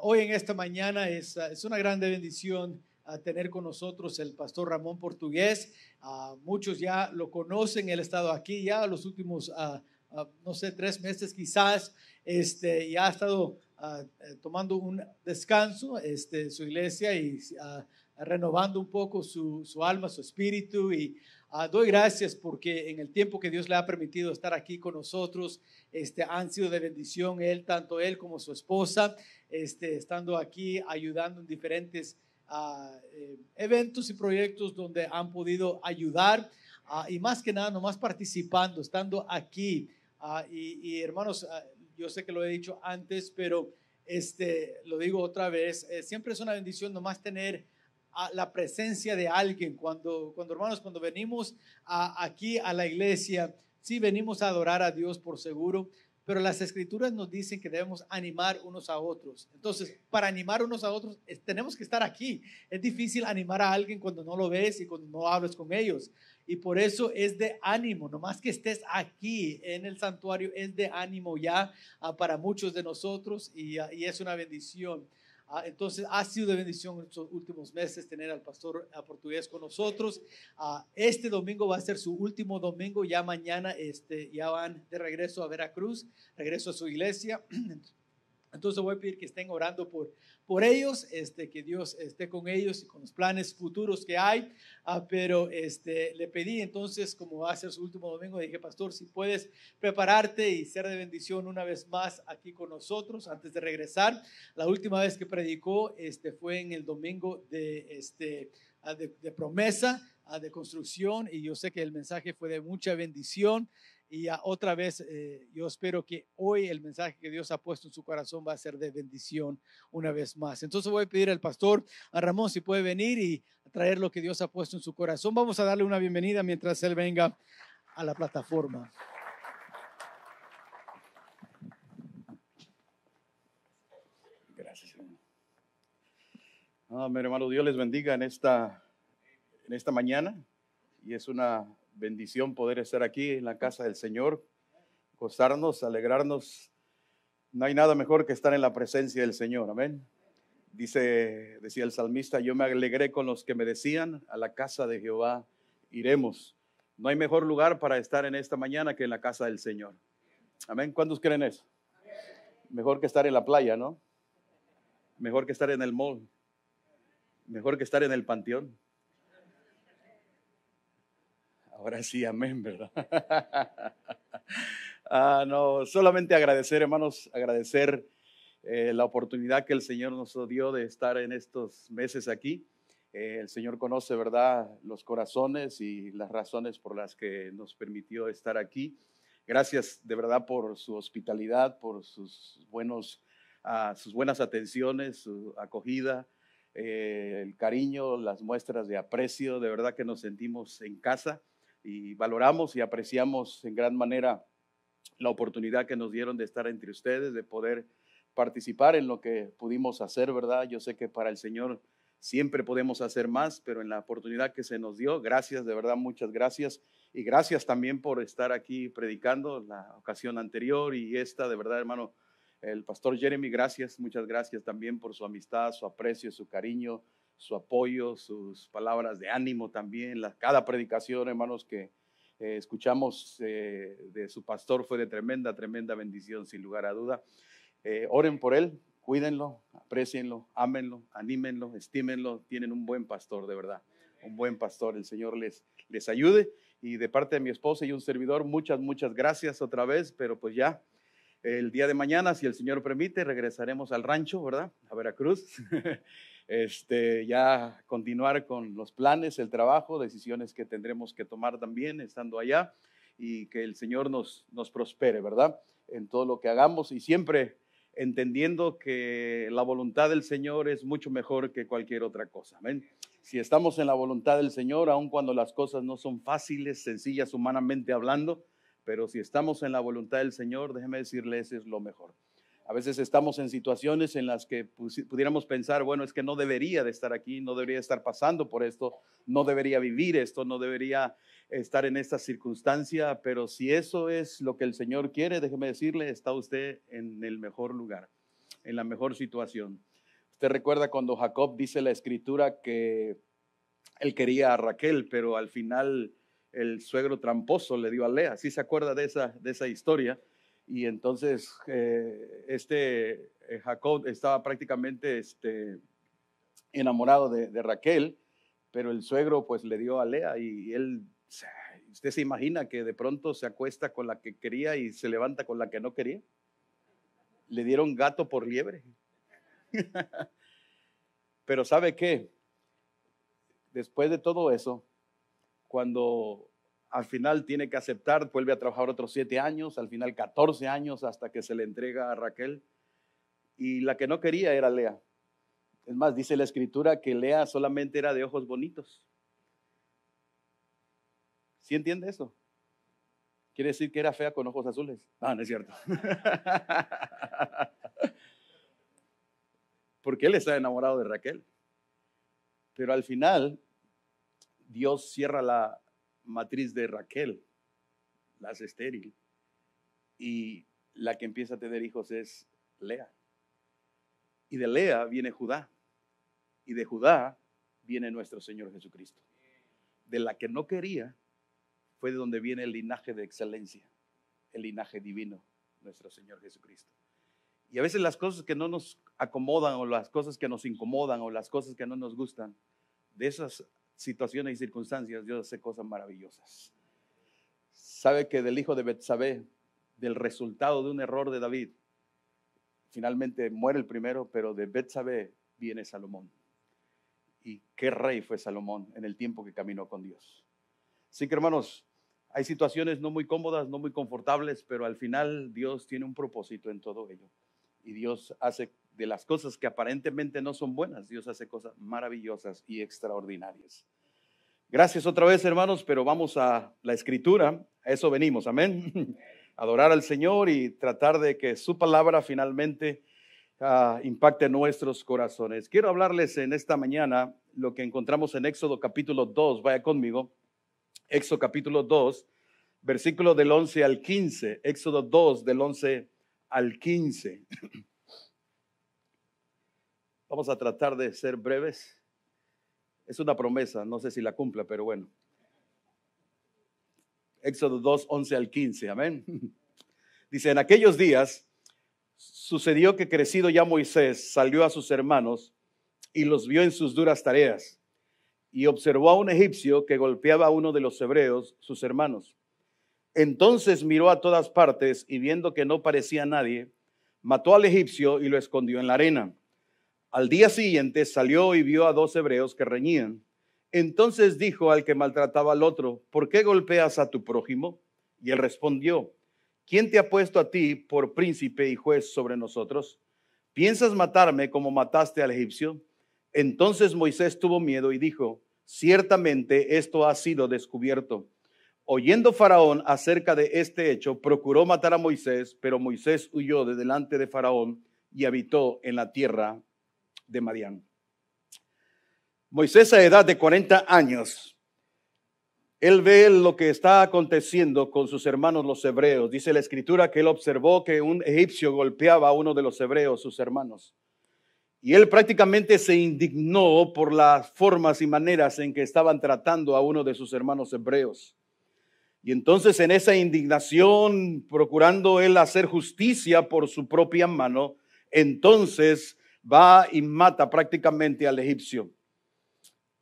Hoy en esta mañana es una grande bendición tener con nosotros el pastor Ramón Portugués. Muchos ya lo conocen, él ha estado aquí ya los últimos, no sé, 3 meses quizás. Ya ha estado tomando un descanso su iglesia y renovando un poco su alma, su espíritu. Y doy gracias porque en el tiempo que Dios le ha permitido estar aquí con nosotros, han sido de bendición tanto él como su esposa, estando aquí ayudando en diferentes eventos y proyectos donde han podido ayudar, y más que nada nomás participando, estando aquí. Y hermanos, yo sé que lo he dicho antes, pero lo digo otra vez, siempre es una bendición nomás tener la presencia de alguien. Cuando hermanos, cuando venimos aquí a la iglesia, sí venimos a adorar a Dios por seguro, pero las escrituras nos dicen que debemos animar unos a otros. Entonces, para animar unos a otros, tenemos que estar aquí. Es difícil animar a alguien cuando no lo ves y cuando no hablas con ellos. Y por eso es de ánimo, nomás que estés aquí en el santuario, es de ánimo ya para muchos de nosotros, y es una bendición. Entonces ha sido de bendición en estos últimos meses tener al pastor Portugués con nosotros. Este domingo va a ser su último domingo, ya mañana ya van de regreso a Veracruz, regreso a su iglesia. Entonces voy a pedir que estén orando por ellos, que Dios esté con ellos y con los planes futuros que hay. Pero le pedí entonces, como va a ser su último domingo, dije, pastor, si puedes prepararte y ser de bendición una vez más aquí con nosotros antes de regresar. La última vez que predicó fue en el domingo de promesa, de construcción, y yo sé que el mensaje fue de mucha bendición. Y otra vez, yo espero que hoy el mensaje que Dios ha puesto en su corazón va a ser de bendición una vez más. Entonces voy a pedir al pastor Ramón si puede venir y traer lo que Dios ha puesto en su corazón. Vamos a darle una bienvenida mientras él venga a la plataforma. Gracias, hermano. Mi hermano, Dios les bendiga en esta mañana, y es una bendición poder estar aquí en la casa del Señor, gozarnos, alegrarnos. No hay nada mejor que estar en la presencia del Señor, amén. Decía el salmista, yo me alegré con los que me decían, a la casa de Jehová iremos. No hay mejor lugar para estar en esta mañana que en la casa del Señor, amén. ¿Cuántos creen eso? Mejor que estar en la playa, ¿no? Mejor que estar en el mall, mejor que estar en el panteón. Ahora sí, amén, ¿verdad? No, solamente agradecer, hermanos, agradecer la oportunidad que el Señor nos dio de estar en estos meses aquí. El Señor conoce, ¿verdad?, los corazones y las razones por las que nos permitió estar aquí. Gracias de verdad por su hospitalidad, por sus buenas atenciones, su acogida, el cariño, las muestras de aprecio. De verdad que nos sentimos en casa y valoramos y apreciamos en gran manera la oportunidad que nos dieron de estar entre ustedes, de poder participar en lo que pudimos hacer, ¿verdad? Yo sé que para el Señor siempre podemos hacer más, pero en la oportunidad que se nos dio, gracias, de verdad, muchas gracias. Y gracias también por estar aquí predicando la ocasión anterior y esta, de verdad, hermano, el pastor Jeremy, gracias, muchas gracias también por su amistad, su aprecio, su cariño, su apoyo, sus palabras de ánimo también. Cada predicación, hermanos, que escuchamos de su pastor fue de tremenda bendición, sin lugar a duda. Oren por él, cuídenlo, aprecienlo, ámenlo, anímenlo, estímenlo. Tienen un buen pastor, de verdad, un buen pastor. El Señor les ayude. Y de parte de mi esposa y un servidor, muchas gracias otra vez. Pero pues ya el día de mañana, si el Señor permite, regresaremos al rancho, ¿verdad?, a Veracruz. Ya continuar con los planes, el trabajo, decisiones que tendremos que tomar también estando allá, y que el Señor nos prospere, ¿verdad?, en todo lo que hagamos, y siempre entendiendo que la voluntad del Señor es mucho mejor que cualquier otra cosa, amén. Si estamos en la voluntad del Señor, aun cuando las cosas no son fáciles, sencillas humanamente hablando, pero si estamos en la voluntad del Señor, déjeme decirles, es lo mejor. A veces estamos en situaciones en las que pudiéramos pensar, bueno, es que no debería de estar aquí, no debería estar pasando por esto, no debería vivir esto, no debería estar en esta circunstancia, pero si eso es lo que el Señor quiere, déjeme decirle, está usted en el mejor lugar. en la mejor situación. Usted recuerda cuando Jacob dice la escritura que él quería a Raquel, pero al final el suegro tramposo le dio a Lea. ¿Sí se acuerda de esa historia? Y entonces Jacob estaba prácticamente enamorado de Raquel, pero el suegro pues le dio a Lea y él, usted se imagina que de pronto se acuesta con la que quería y se levanta con la que no quería. Le dieron gato por liebre. Pero ¿sabe qué? Después de todo eso, cuando al final tiene que aceptar, vuelve a trabajar otros 7 años, al final 14 años hasta que se le entrega a Raquel. Y la que no quería era Lea. Es más, dice la escritura que Lea solamente era de ojos bonitos. ¿Sí entiende eso? Quiere decir que era fea con ojos azules. No es cierto. Porque él está enamorado de Raquel. Pero al final, Dios cierra la matriz de Raquel, la hace estéril. Y la que empieza a tener hijos es Lea. Y de Lea viene Judá. Y de Judá viene nuestro Señor Jesucristo. De la que no quería fue de donde viene el linaje de excelencia, el linaje divino, nuestro Señor Jesucristo. Y a veces las cosas que no nos acomodan o las cosas que nos incomodan o las cosas que no nos gustan, de esas situaciones y circunstancias Dios hace cosas maravillosas. Sabe que del hijo de Betsabé, del resultado de un error de David, finalmente muere el primero, pero de Betsabé viene Salomón. Y qué rey fue Salomón en el tiempo que caminó con Dios. Así que hermanos, hay situaciones no muy cómodas, no muy confortables, pero al final Dios tiene un propósito en todo ello. Y Dios hace de las cosas que aparentemente no son buenas, Dios hace cosas maravillosas y extraordinarias. Gracias otra vez, hermanos, pero vamos a la escritura, a eso venimos, amén. Adorar al Señor y tratar de que su palabra finalmente impacte nuestros corazones. Quiero hablarles en esta mañana lo que encontramos en Éxodo capítulo 2, vaya conmigo. Éxodo capítulo 2, versículo del 11 al 15. Éxodo 2 del 11 al 15. Vamos a tratar de ser breves. Es una promesa, no sé si la cumpla, pero bueno. Éxodo 2, 11 al 15, amén. Dice, en aquellos días sucedió que crecido ya Moisés salió a sus hermanos y los vio en sus duras tareas. Y observó a un egipcio que golpeaba a uno de los hebreos, sus hermanos. Entonces miró a todas partes y viendo que no parecía nadie, mató al egipcio y lo escondió en la arena. Al día siguiente salió y vio a 2 hebreos que reñían. Entonces dijo al que maltrataba al otro, ¿por qué golpeas a tu prójimo? Y él respondió, ¿quién te ha puesto a ti por príncipe y juez sobre nosotros? ¿Piensas matarme como mataste al egipcio? Entonces Moisés tuvo miedo y dijo, ciertamente esto ha sido descubierto. Oyendo Faraón acerca de este hecho, procuró matar a Moisés, pero Moisés huyó de delante de Faraón y habitó en la tierra de Madián. Moisés, a edad de 40 años, él ve lo que está aconteciendo con sus hermanos los hebreos. Dice la escritura que él observó que un egipcio golpeaba a uno de los hebreos, sus hermanos. Y él prácticamente se indignó por las formas y maneras en que estaban tratando a uno de sus hermanos hebreos. Y entonces en esa indignación, procurando él hacer justicia por su propia mano, entonces va y mata prácticamente al egipcio.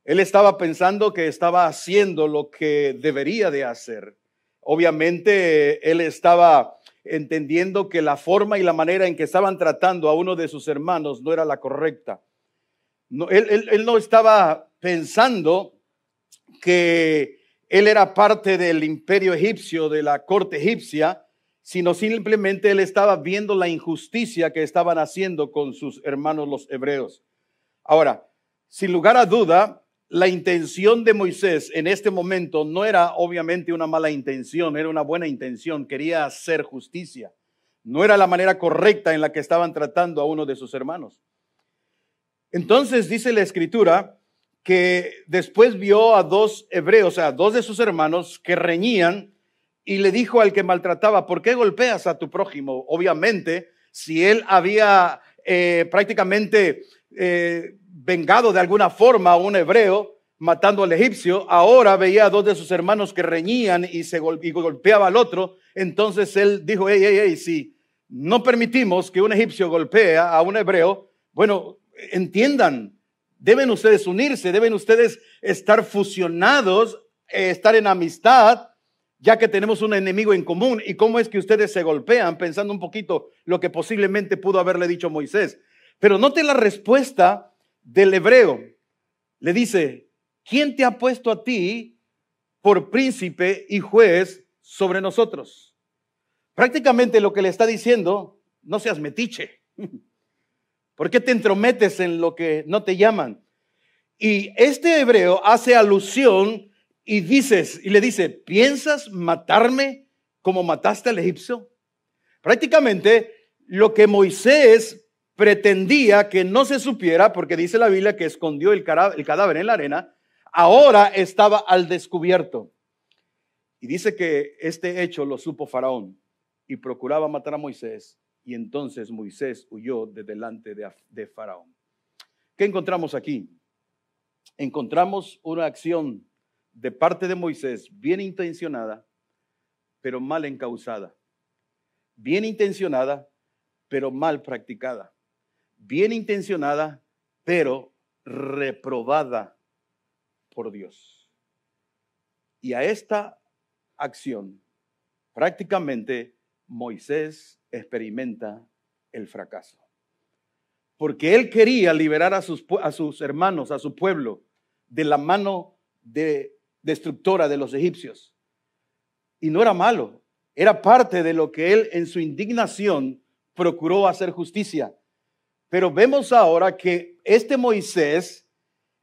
Él estaba pensando que estaba haciendo lo que debería de hacer. Obviamente él estaba entendiendo que la forma y la manera en que estaban tratando a uno de sus hermanos no era la correcta. No, él no estaba pensando que él era parte del imperio egipcio, de la corte egipcia, sino simplemente él estaba viendo la injusticia que estaban haciendo con sus hermanos los hebreos. Ahora, sin lugar a duda, la intención de Moisés en este momento no era obviamente una mala intención, era una buena intención, quería hacer justicia. No era la manera correcta en la que estaban tratando a uno de sus hermanos. Entonces dice la escritura que después vio a 2 hebreos, a 2 de sus hermanos que reñían y le dijo al que maltrataba, ¿por qué golpeas a tu prójimo? Obviamente, si él había prácticamente vengado de alguna forma a un hebreo, matando al egipcio, ahora veía a dos de sus hermanos que reñían y golpeaba al otro. Entonces él dijo, si no permitimos que un egipcio golpee a un hebreo, bueno, entiendan, deben ustedes unirse, deben ustedes estar fusionados, estar en amistad, ya que tenemos un enemigo en común. ¿Y cómo es que ustedes se golpean? Pensando un poquito lo que posiblemente pudo haberle dicho Moisés. Pero note la respuesta del hebreo. Le dice, ¿quién te ha puesto a ti por príncipe y juez sobre nosotros? Prácticamente lo que le está diciendo, no seas metiche. ¿Por qué te entrometes en lo que no te llaman? Y este hebreo hace alusión y le dice, ¿piensas matarme como mataste al egipcio? Prácticamente lo que Moisés pretendía que no se supiera, porque dice la Biblia que escondió el cadáver en la arena, ahora estaba al descubierto. Y dice que este hecho lo supo Faraón y procuraba matar a Moisés, y entonces Moisés huyó de delante de Faraón. ¿Qué encontramos aquí? Encontramos una acción de parte de Moisés bien intencionada, pero mal encausada. Bien intencionada, pero mal practicada. Bien intencionada, pero reprobada por Dios. Y a esta acción, prácticamente Moisés experimenta el fracaso. Porque él quería liberar a sus hermanos, a su pueblo, de la mano destructora de los egipcios. Y no era malo, era parte de lo que él en su indignación procuró hacer justicia. Pero vemos ahora que este Moisés,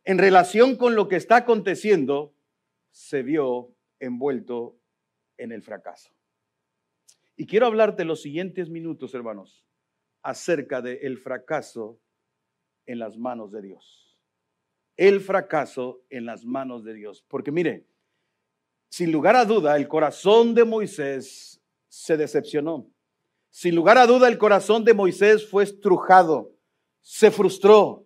en relación con lo que está aconteciendo, se vio envuelto en el fracaso. Y quiero hablarte los siguientes minutos, hermanos, acerca del fracaso en las manos de Dios. El fracaso en las manos de Dios. Porque mire, sin lugar a duda, el corazón de Moisés se decepcionó. Sin lugar a duda, el corazón de Moisés fue estrujado, se frustró.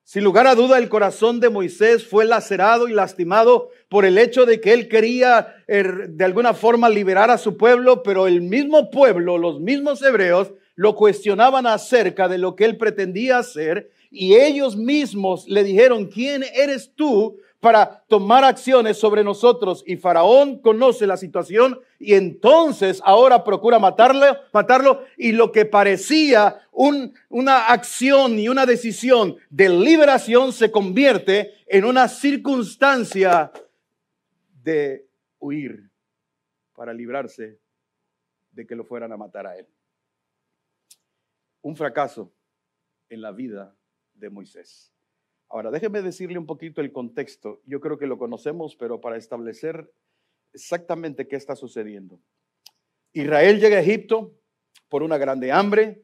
Sin lugar a duda, el corazón de Moisés fue lacerado y lastimado por el hecho de que él quería de alguna forma liberar a su pueblo, pero el mismo pueblo, los mismos hebreos, lo cuestionaban acerca de lo que él pretendía hacer, y ellos mismos le dijeron, ¿quién eres tú para tomar acciones sobre nosotros? Y Faraón conoce la situación y entonces ahora procura matarlo, y lo que parecía una acción y una decisión de liberación se convierte en una circunstancia de huir para librarse de que lo fueran a matar a él. Un fracaso en la vida de Moisés. Ahora, déjeme decirle un poquito el contexto. Yo creo que lo conocemos, pero para establecer exactamente qué está sucediendo. Israel llega a Egipto por una grande hambre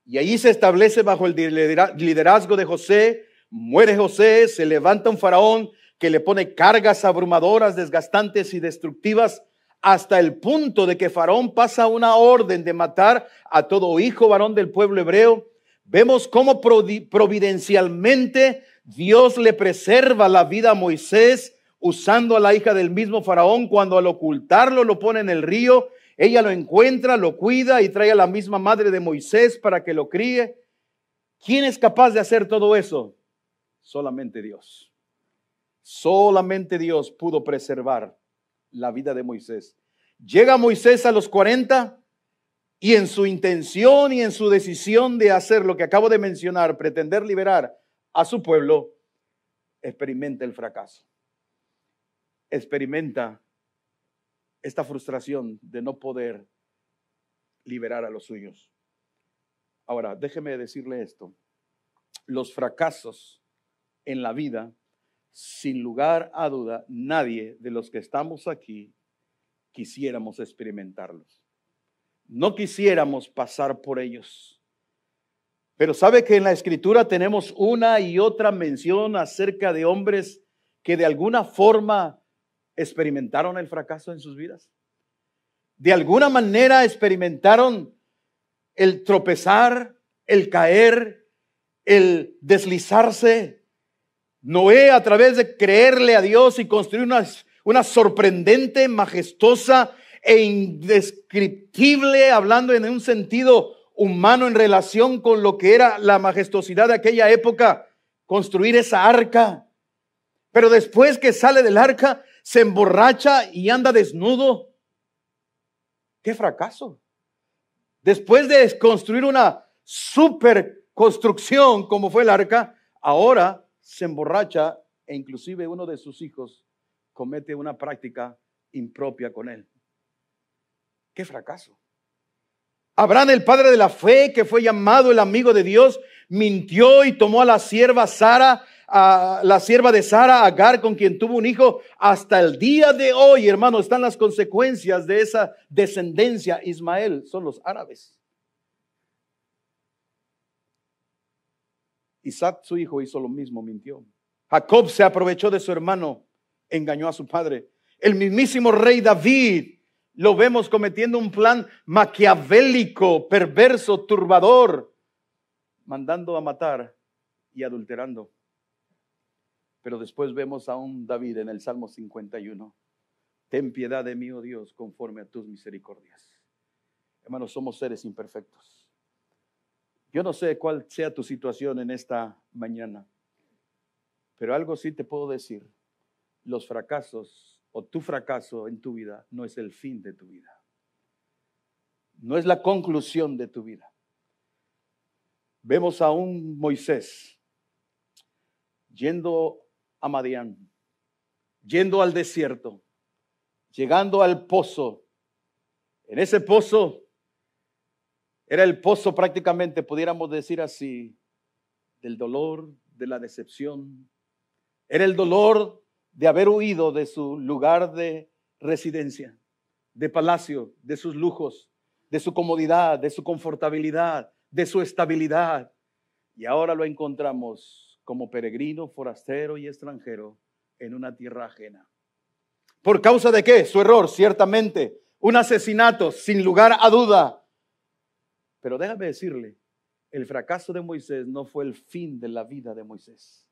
y allí se establece bajo el liderazgo de José. Muere José, se levanta un faraón que le pone cargas abrumadoras, desgastantes y destructivas, hasta el punto de que Faraón pasa una orden de matar a todo hijo varón del pueblo hebreo. Vemos cómo providencialmente Dios le preserva la vida a Moisés, usando a la hija del mismo Faraón. Cuando al ocultarlo lo pone en el río, ella lo encuentra, lo cuida y trae a la misma madre de Moisés para que lo críe. ¿Quién es capaz de hacer todo eso? Solamente Dios. Solamente Dios pudo preservar la vida de Moisés. Llega Moisés a los 40 y en su intención y en su decisión de hacer lo que acabo de mencionar, pretender liberar a su pueblo, experimenta el fracaso. Experimenta esta frustración de no poder liberar a los suyos. Ahora, déjeme decirle esto. Los fracasos en la vida, sin lugar a duda, nadie de los que estamos aquí quisiéramos experimentarlos. No quisiéramos pasar por ellos. Pero sabe que en la Escritura tenemos una y otra mención acerca de hombres que de alguna forma experimentaron el fracaso en sus vidas. De alguna manera experimentaron el tropezar, el caer, el deslizarse. Noé, a través de creerle a Dios y construir una sorprendente, majestuosa e indescriptible, hablando en un sentido humano en relación con lo que era la majestuosidad de aquella época, construir esa arca. Pero después que sale del arca, se emborracha y anda desnudo. ¡Qué fracaso! Después de construir una super construcción como fue el arca, ahora se emborracha e inclusive uno de sus hijos comete una práctica impropia con él. ¡Qué fracaso! Abraham, el padre de la fe, que fue llamado el amigo de Dios, mintió y tomó a la sierva Sara, a la sierva de Sara, Agar, con quien tuvo un hijo. Hasta el día de hoy, hermano, están las consecuencias de esa descendencia. Ismael son los árabes. Isaac, su hijo, hizo lo mismo, mintió. Jacob se aprovechó de su hermano, engañó a su padre. El mismísimo rey David lo vemos cometiendo un plan maquiavélico, perverso, turbador, mandando a matar y adulterando. Pero después vemos a un David en el Salmo 51. Ten piedad de mí, oh Dios, conforme a tus misericordias. Hermanos, somos seres imperfectos. Yo no sé cuál sea tu situación en esta mañana, pero algo sí te puedo decir. Los fracasos o tu fracaso en tu vida no es el fin de tu vida. No es la conclusión de tu vida. Vemos a un Moisés yendo a Madián, yendo al desierto, llegando al pozo. En ese pozo era el pozo prácticamente, pudiéramos decir así, del dolor, de la decepción. Era el dolor de haber huido de su lugar de residencia, de palacio, de sus lujos, de su comodidad, de su confortabilidad, de su estabilidad. Y ahora lo encontramos como peregrino, forastero y extranjero en una tierra ajena. ¿Por causa de qué? Su error, ciertamente. Un asesinato, sin lugar a duda. Pero déjame decirle, el fracaso de Moisés no fue el fin de la vida de Moisés.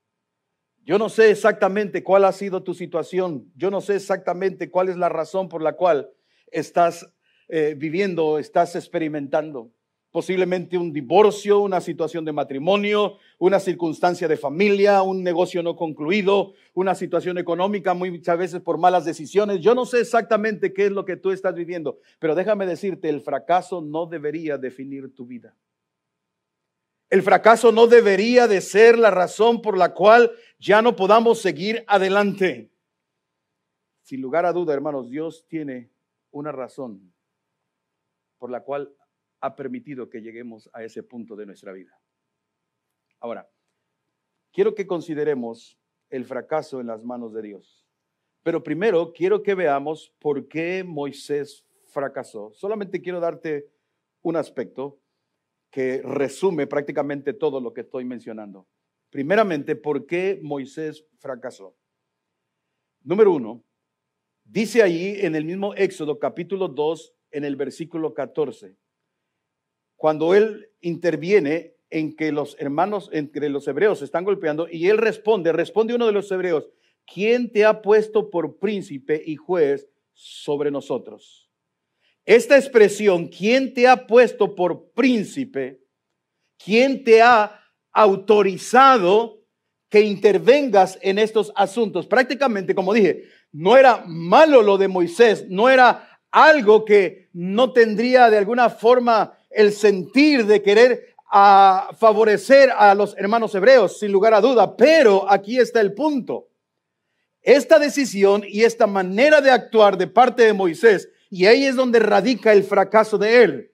Yo no sé exactamente cuál ha sido tu situación. Yo no sé exactamente cuál es la razón por la cual estás viviendo, estás experimentando. Posiblemente un divorcio, una situación de matrimonio, una circunstancia de familia, un negocio no concluido, una situación económica muchas veces por malas decisiones. Yo no sé exactamente qué es lo que tú estás viviendo, pero déjame decirte, el fracaso no debería definir tu vida. El fracaso no debería de ser la razón por la cual ya no podamos seguir adelante. Sin lugar a duda, hermanos, Dios tiene una razón por la cual ha permitido que lleguemos a ese punto de nuestra vida. Ahora, quiero que consideremos el fracaso en las manos de Dios. Pero primero quiero que veamos por qué Moisés fracasó. Solamente quiero darte un aspecto que resume prácticamente todo lo que estoy mencionando. Primeramente, ¿por qué Moisés fracasó? Número 1, dice ahí en el mismo Éxodo capítulo 2, en el versículo 14, cuando él interviene en que los hermanos, entre los hebreos se están golpeando, y él responde uno de los hebreos: ¿quién te ha puesto por príncipe y juez sobre nosotros? Esta expresión, ¿quién te ha puesto por príncipe? ¿Quién te ha autorizado que intervengas en estos asuntos? Prácticamente, como dije, no era malo lo de Moisés, no era algo que no tendría de alguna forma el sentir de querer favorecer a los hermanos hebreos, sin lugar a duda. Pero aquí está el punto. Esta decisión y esta manera de actuar de parte de Moisés, y ahí es donde radica el fracaso de él,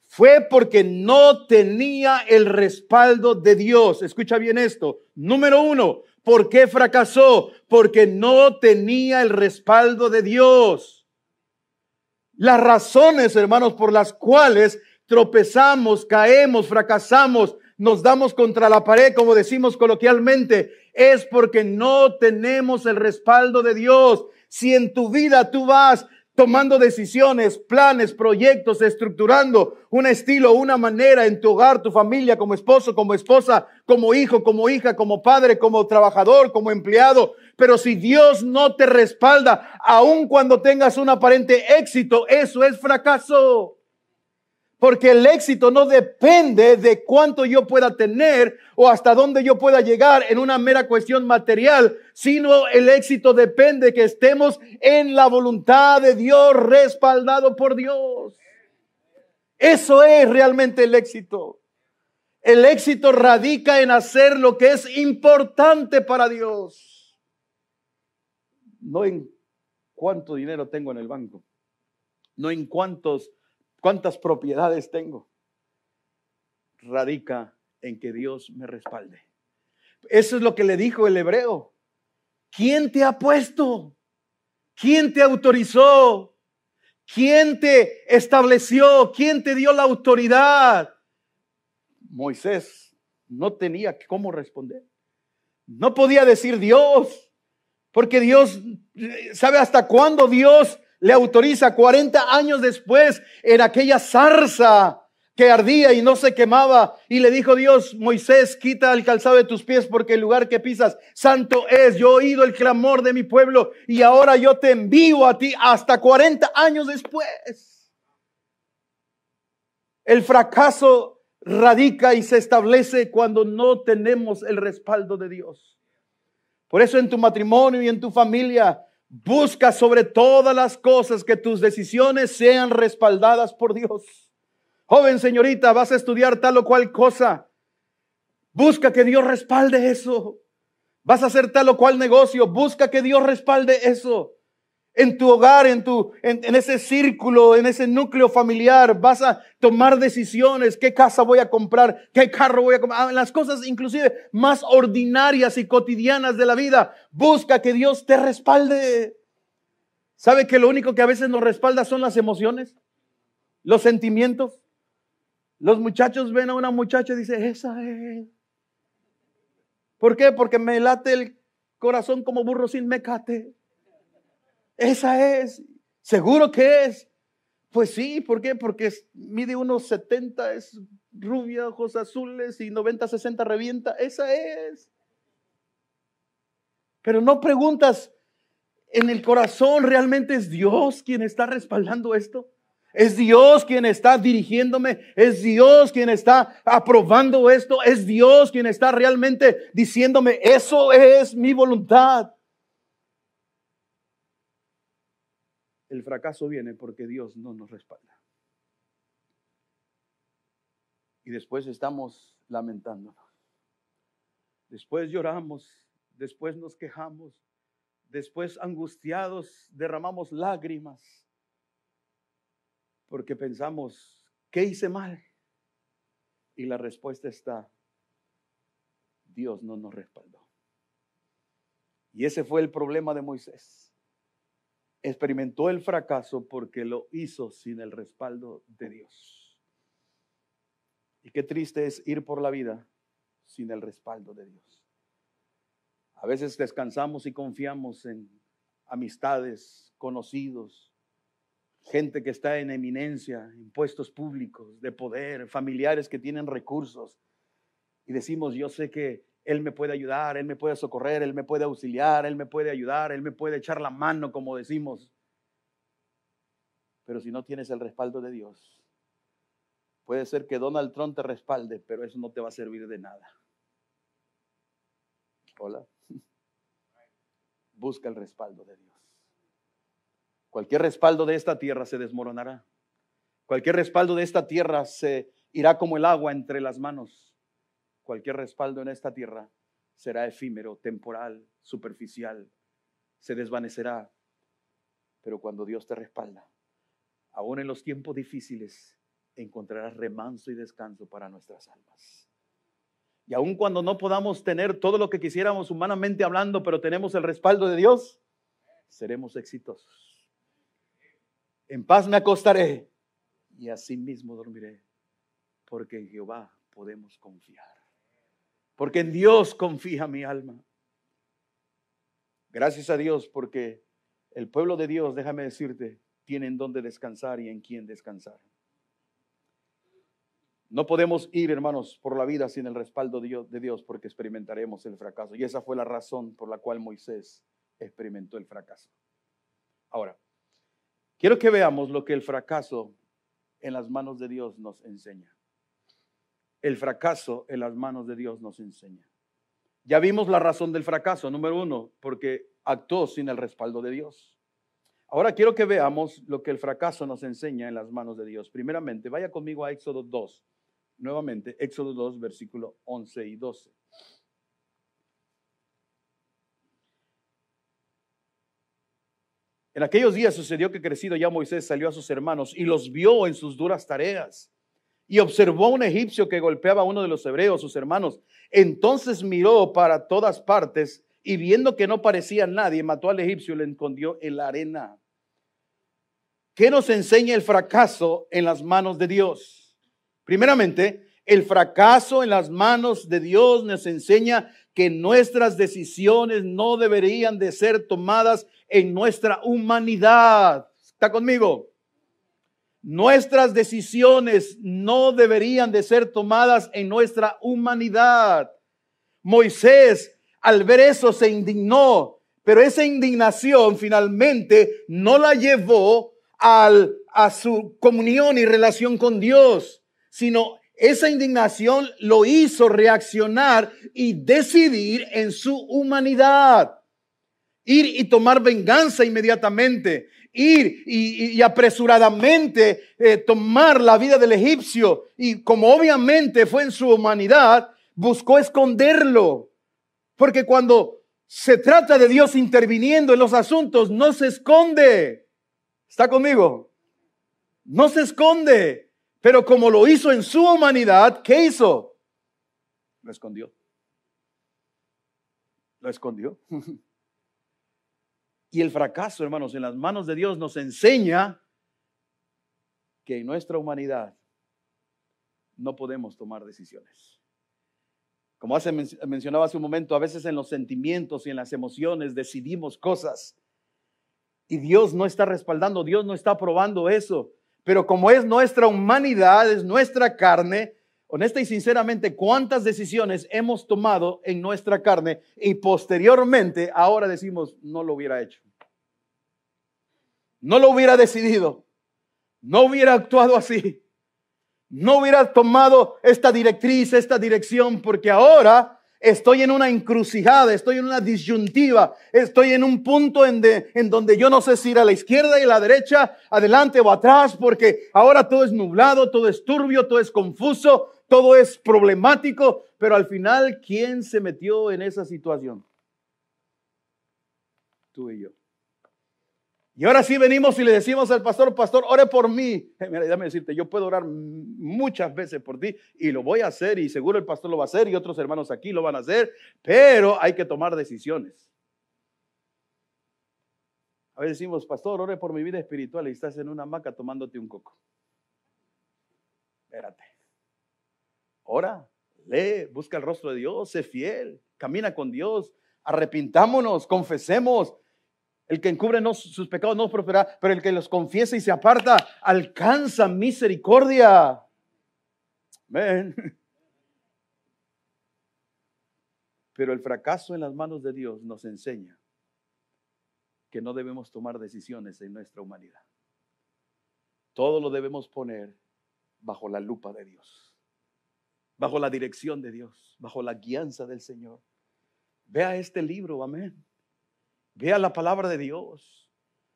fue porque no tenía el respaldo de Dios. Escucha bien esto. Número 1, ¿por qué fracasó? Porque no tenía el respaldo de Dios. Las razones, hermanos, por las cuales tropezamos, caemos, fracasamos, nos damos contra la pared, como decimos coloquialmente, es porque no tenemos el respaldo de Dios. Si en tu vida tú vas tomando decisiones, planes, proyectos, estructurando un estilo, una manera en tu hogar, tu familia, como esposo, como esposa, como hijo, como hija, como padre, como trabajador, como empleado. Pero si Dios no te respalda, aun cuando tengas un aparente éxito, eso es fracaso. Porque el éxito no depende de cuánto yo pueda tener o hasta dónde yo pueda llegar en una mera cuestión material, sino el éxito depende de que estemos en la voluntad de Dios, respaldado por Dios. Eso es realmente el éxito. El éxito radica en hacer lo que es importante para Dios, no en cuánto dinero tengo en el banco, no en cuántas propiedades tengo. Radica en que Dios me respalde. Eso es lo que le dijo el hebreo. ¿Quién te ha puesto? ¿Quién te autorizó? ¿Quién te estableció? ¿Quién te dio la autoridad? Moisés no tenía cómo responder. No podía decir Dios, porque Dios sabe hasta cuándo Dios le autoriza. 40 años después, en aquella zarza que ardía y no se quemaba, y le dijo Dios: Moisés, quita el calzado de tus pies, porque el lugar que pisas santo es. Yo he oído el clamor de mi pueblo y ahora yo te envío a ti. Hasta 40 años después. El fracaso radica y se establece cuando no tenemos el respaldo de Dios. Por eso en tu matrimonio y en tu familia, busca sobre todas las cosas que tus decisiones sean respaldadas por Dios. Joven, señorita, vas a estudiar tal o cual cosa. Busca que Dios respalde eso. Vas a hacer tal o cual negocio. Busca que Dios respalde eso. En tu hogar, en ese círculo, en ese núcleo familiar, vas a tomar decisiones. ¿Qué casa voy a comprar? ¿Qué carro voy a comprar? Las cosas inclusive más ordinarias y cotidianas de la vida. Busca que Dios te respalde. ¿Sabe que lo único que a veces nos respalda son las emociones? Los sentimientos. Los muchachos ven a una muchacha y dicen: esa es. ¿Por qué? Porque me late el corazón como burro sin mecate. Esa es. ¿Seguro que es? Pues sí. ¿Por qué? Porque mide unos 70, es rubia, ojos azules, y 90, 60 revienta. Esa es. Pero no preguntas en el corazón, ¿realmente es Dios quien está respaldando esto? ¿Es Dios quien está dirigiéndome? ¿Es Dios quien está aprobando esto? ¿Es Dios quien está realmente diciéndome: eso es mi voluntad? El fracaso viene porque Dios no nos respalda. Y después estamos lamentándonos. Después lloramos, después nos quejamos, después angustiados derramamos lágrimas porque pensamos: ¿qué hice mal? Y la respuesta está: Dios no nos respaldó. Y ese fue el problema de Moisés. Experimentó el fracaso porque lo hizo sin el respaldo de Dios. Y qué triste es ir por la vida sin el respaldo de Dios. A veces descansamos y confiamos en amistades, conocidos, gente que está en eminencia, en puestos públicos, de poder, familiares que tienen recursos. Y decimos: yo sé que Él me puede ayudar, Él me puede socorrer, Él me puede auxiliar, Él me puede ayudar, Él me puede echar la mano, como decimos. Pero si no tienes el respaldo de Dios, puede ser que Donald Trump te respalde, pero eso no te va a servir de nada. Hola. Busca el respaldo de Dios. Cualquier respaldo de esta tierra se desmoronará. Cualquier respaldo de esta tierra se irá como el agua entre las manos. Cualquier respaldo en esta tierra será efímero, temporal, superficial, se desvanecerá. Pero cuando Dios te respalda, aún en los tiempos difíciles, encontrarás remanso y descanso para nuestras almas. Y aun cuando no podamos tener todo lo que quisiéramos humanamente hablando, pero tenemos el respaldo de Dios, seremos exitosos. En paz me acostaré y asimismo dormiré, porque en Jehová podemos confiar. Porque en Dios confía mi alma. Gracias a Dios, porque el pueblo de Dios, déjame decirte, tienen dónde descansar y en quién descansar. No podemos ir, hermanos, por la vida sin el respaldo de Dios porque experimentaremos el fracaso. Y esa fue la razón por la cual Moisés experimentó el fracaso. Ahora, quiero que veamos lo que el fracaso en las manos de Dios nos enseña. El fracaso en las manos de Dios nos enseña. Ya vimos la razón del fracaso, número 1, porque actuó sin el respaldo de Dios. Ahora quiero que veamos lo que el fracaso nos enseña en las manos de Dios. Primeramente, vaya conmigo a Éxodo 2. Nuevamente, Éxodo 2, versículo 11 y 12. En aquellos días sucedió que crecido ya Moisés salió a sus hermanos y los vio en sus duras tareas. Y observó a un egipcio que golpeaba a uno de los hebreos, sus hermanos. Entonces miró para todas partes y viendo que no parecía nadie, mató al egipcio y le escondió en la arena. ¿Qué nos enseña el fracaso en las manos de Dios? Primeramente, el fracaso en las manos de Dios nos enseña que nuestras decisiones no deberían de ser tomadas en nuestra humanidad. ¿Está conmigo? Nuestras decisiones no deberían de ser tomadas en nuestra humanidad. Moisés, al ver eso, se indignó, pero esa indignación finalmente no la llevó a su comunión y relación con Dios, sino esa indignación lo hizo reaccionar y decidir en su humanidad. Ir y tomar venganza inmediatamente. Ir y apresuradamente tomar la vida del egipcio. Y como obviamente fue en su humanidad, buscó esconderlo. Porque cuando se trata de Dios interviniendo en los asuntos, no se esconde. ¿Está conmigo? No se esconde. Pero como lo hizo en su humanidad, ¿qué hizo? Lo escondió. Lo escondió. Y el fracaso, hermanos, en las manos de Dios nos enseña que en nuestra humanidad no podemos tomar decisiones. Como mencionaba hace un momento, a veces en los sentimientos y en las emociones decidimos cosas y Dios no está respaldando, Dios no está aprobando eso. Pero como es nuestra humanidad, es nuestra carne, honesta y sinceramente, ¿cuántas decisiones hemos tomado en nuestra carne y posteriormente ahora decimos, no lo hubiera hecho? No lo hubiera decidido, no hubiera actuado así, no hubiera tomado esta directriz, esta dirección, porque ahora estoy en una encrucijada, estoy en una disyuntiva, estoy en un punto en donde yo no sé si ir a la izquierda y a la derecha, adelante o atrás, porque ahora todo es nublado, todo es turbio, todo es confuso, todo es problemático, pero al final, ¿quién se metió en esa situación? Tú y yo. Y ahora sí venimos y le decimos al pastor, pastor, ore por mí. Mira, déjame decirte, yo puedo orar muchas veces por ti y lo voy a hacer y seguro el pastor lo va a hacer y otros hermanos aquí lo van a hacer, pero hay que tomar decisiones. A veces decimos, pastor, ore por mi vida espiritual y estás en una hamaca tomándote un coco. Espérate. Ora, lee, busca el rostro de Dios, sé fiel, camina con Dios, arrepintámonos, confesemos. El que encubre sus pecados no prosperará, pero el que los confiesa y se aparta alcanza misericordia. Amén. Pero el fracaso en las manos de Dios nos enseña que no debemos tomar decisiones en nuestra humanidad. Todo lo debemos poner bajo la lupa de Dios, bajo la dirección de Dios, bajo la guianza del Señor. Vea este libro, amén. Vea la palabra de Dios.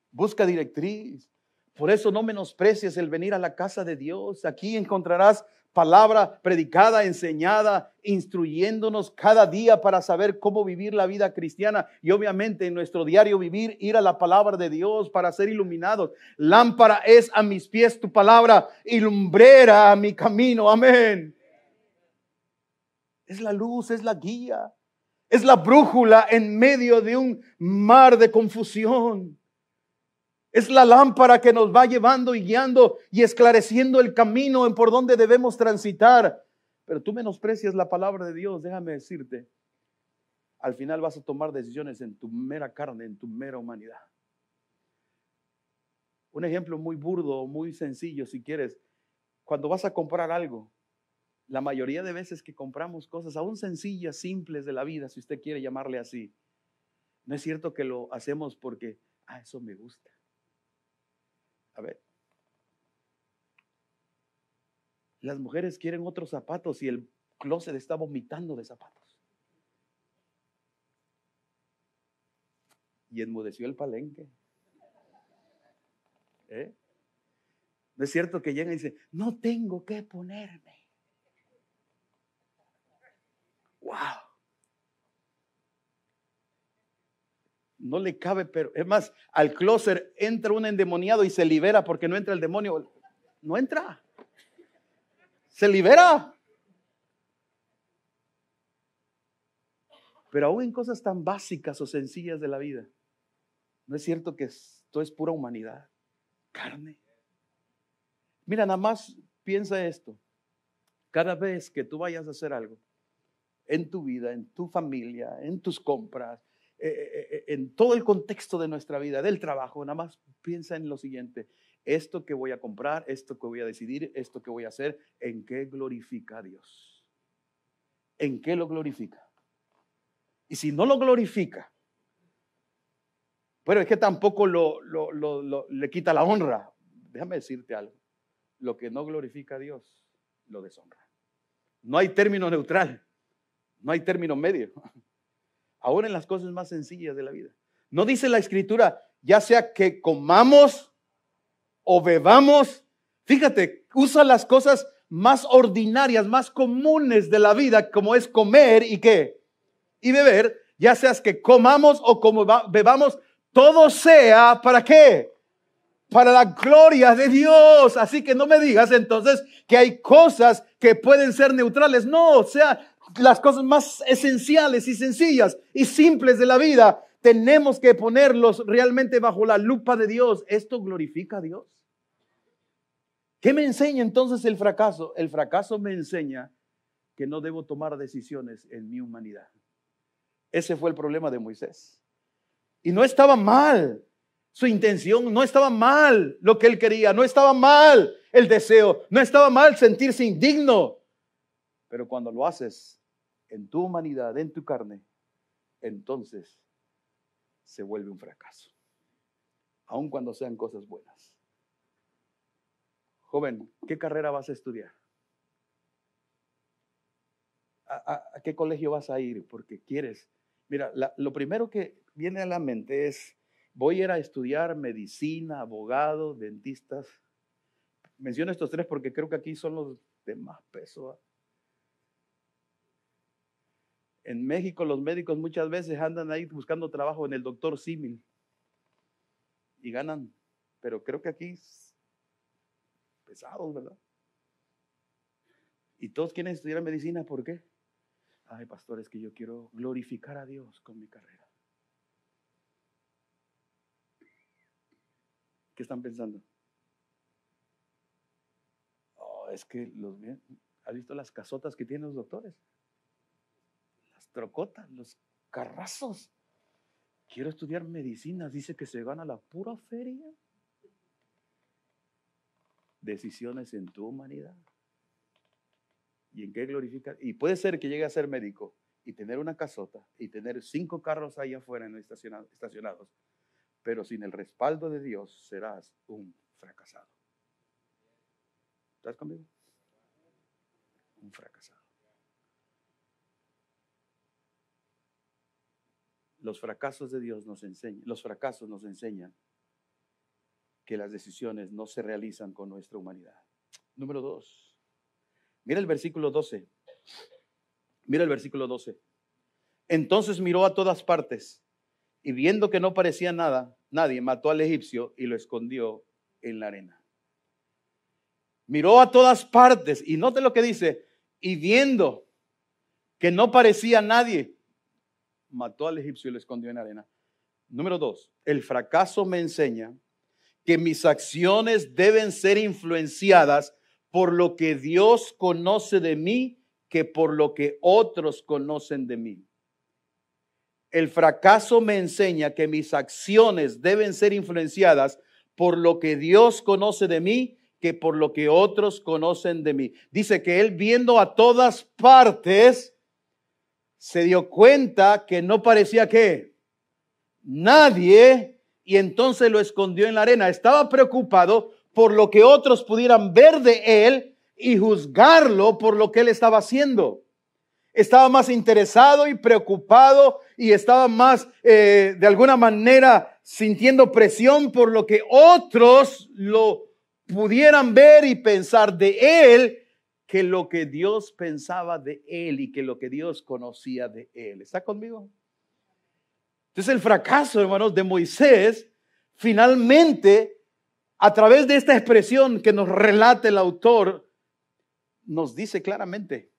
Busca directriz. Por eso no menosprecies el venir a la casa de Dios. Aquí encontrarás palabra predicada, enseñada, instruyéndonos cada día para saber cómo vivir la vida cristiana. Y obviamente en nuestro diario vivir, ir a la palabra de Dios para ser iluminados. Lámpara es a mis pies tu palabra y lumbrera a mi camino. Amén. Es la luz, es la guía. Es la brújula en medio de un mar de confusión. Es la lámpara que nos va llevando y guiando y esclareciendo el camino en por donde debemos transitar. Pero tú menosprecias la palabra de Dios, déjame decirte. Al final vas a tomar decisiones en tu mera carne, en tu mera humanidad. Un ejemplo muy burdo, muy sencillo, si quieres. Cuando vas a comprar algo, la mayoría de veces que compramos cosas aún sencillas, simples de la vida, si usted quiere llamarle así, no es cierto que lo hacemos porque, eso me gusta. A ver, las mujeres quieren otros zapatos y el closet está vomitando de zapatos. Y enmudeció el palenque. No es cierto que llega y dice, no tengo que ponerme. Wow. No le cabe, pero es más, al closet entra un endemoniado y se libera porque no entra el demonio. No entra. Se libera. Pero aún en cosas tan básicas o sencillas de la vida, no es cierto que esto es pura humanidad, carne. Mira, nada más piensa esto. Cada vez que tú vayas a hacer algo en tu vida, en tu familia, en tus compras, en todo el contexto de nuestra vida, del trabajo, nada más piensa en lo siguiente: esto que voy a comprar, esto que voy a decidir, esto que voy a hacer, ¿en qué glorifica a Dios? ¿En qué lo glorifica? Y si no lo glorifica, pero es que tampoco le quita la honra. Déjame decirte algo: lo que no glorifica a Dios, lo deshonra. No hay término neutral, no hay término medio. Ahora en las cosas más sencillas de la vida. No dice la Escritura, ya sea que comamos o bebamos. Fíjate, usa las cosas más ordinarias, más comunes de la vida, como es comer y qué, y beber. Ya seas que comamos o como bebamos, todo sea, ¿para qué? Para la gloria de Dios. Así que no me digas entonces que hay cosas que pueden ser neutrales. No, o sea, las cosas más esenciales y sencillas y simples de la vida tenemos que ponerlos realmente bajo la lupa de Dios. ¿Esto glorifica a Dios? ¿Qué me enseña entonces el fracaso? El fracaso me enseña que no debo tomar decisiones en mi humanidad. Ese fue el problema de Moisés. Y no estaba mal su intención, no estaba mal lo que él quería, no estaba mal el deseo, no estaba mal sentirse indigno. Pero cuando lo haces en tu humanidad, en tu carne, entonces se vuelve un fracaso, aun cuando sean cosas buenas. Joven, ¿qué carrera vas a estudiar? ¿A qué colegio vas a ir? Porque quieres. Mira, lo primero que viene a la mente es: voy a ir a estudiar medicina, abogado, dentistas. Menciono estos tres porque creo que aquí son los de más peso. En México los médicos muchas veces andan ahí buscando trabajo en el doctor Símil y ganan, pero creo que aquí pesados, ¿verdad? Y todos quieren estudiar medicina, ¿por qué? Ay, pastor, es que yo quiero glorificar a Dios con mi carrera. ¿Qué están pensando? Es que ¿has visto las casotas que tienen los doctores? Las trocotas, los carrazos. Quiero estudiar medicina, dice que se gana la pura feria. Decisiones en tu humanidad. ¿Y en qué glorifica? Y puede ser que llegue a ser médico y tener una casota y tener 5 carros ahí afuera estacionados, pero sin el respaldo de Dios serás un fracasado. ¿Estás conmigo? Un fracasado. Los fracasos de Dios nos enseñan, los fracasos nos enseñan que las decisiones no se realizan con nuestra humanidad. Número 2. Mira el versículo 12. Mira el versículo 12. Entonces miró a todas partes y viendo que no parecía nadie, mató al egipcio y lo escondió en la arena. Miró a todas partes y note lo que dice: y viendo que no parecía nadie, mató al egipcio y lo escondió en la arena. Número 2. El fracaso me enseña que mis acciones deben ser influenciadas por lo que Dios conoce de mí que por lo que otros conocen de mí. El fracaso me enseña que mis acciones deben ser influenciadas por lo que Dios conoce de mí que por lo que otros conocen de mí. Dice que él, viendo a todas partes, se dio cuenta que no parecía que nadie, y entonces lo escondió en la arena. Estaba preocupado por lo que otros pudieran ver de él y juzgarlo por lo que él estaba haciendo. Estaba más interesado y preocupado y estaba más, de alguna manera, sintiendo presión por lo que otros lo pudieran ver y pensar de él, que lo que Dios pensaba de él y que lo que Dios conocía de él. ¿Está conmigo? Entonces el fracaso, hermanos, de Moisés, finalmente, a través de esta expresión que nos relata el autor, nos dice claramente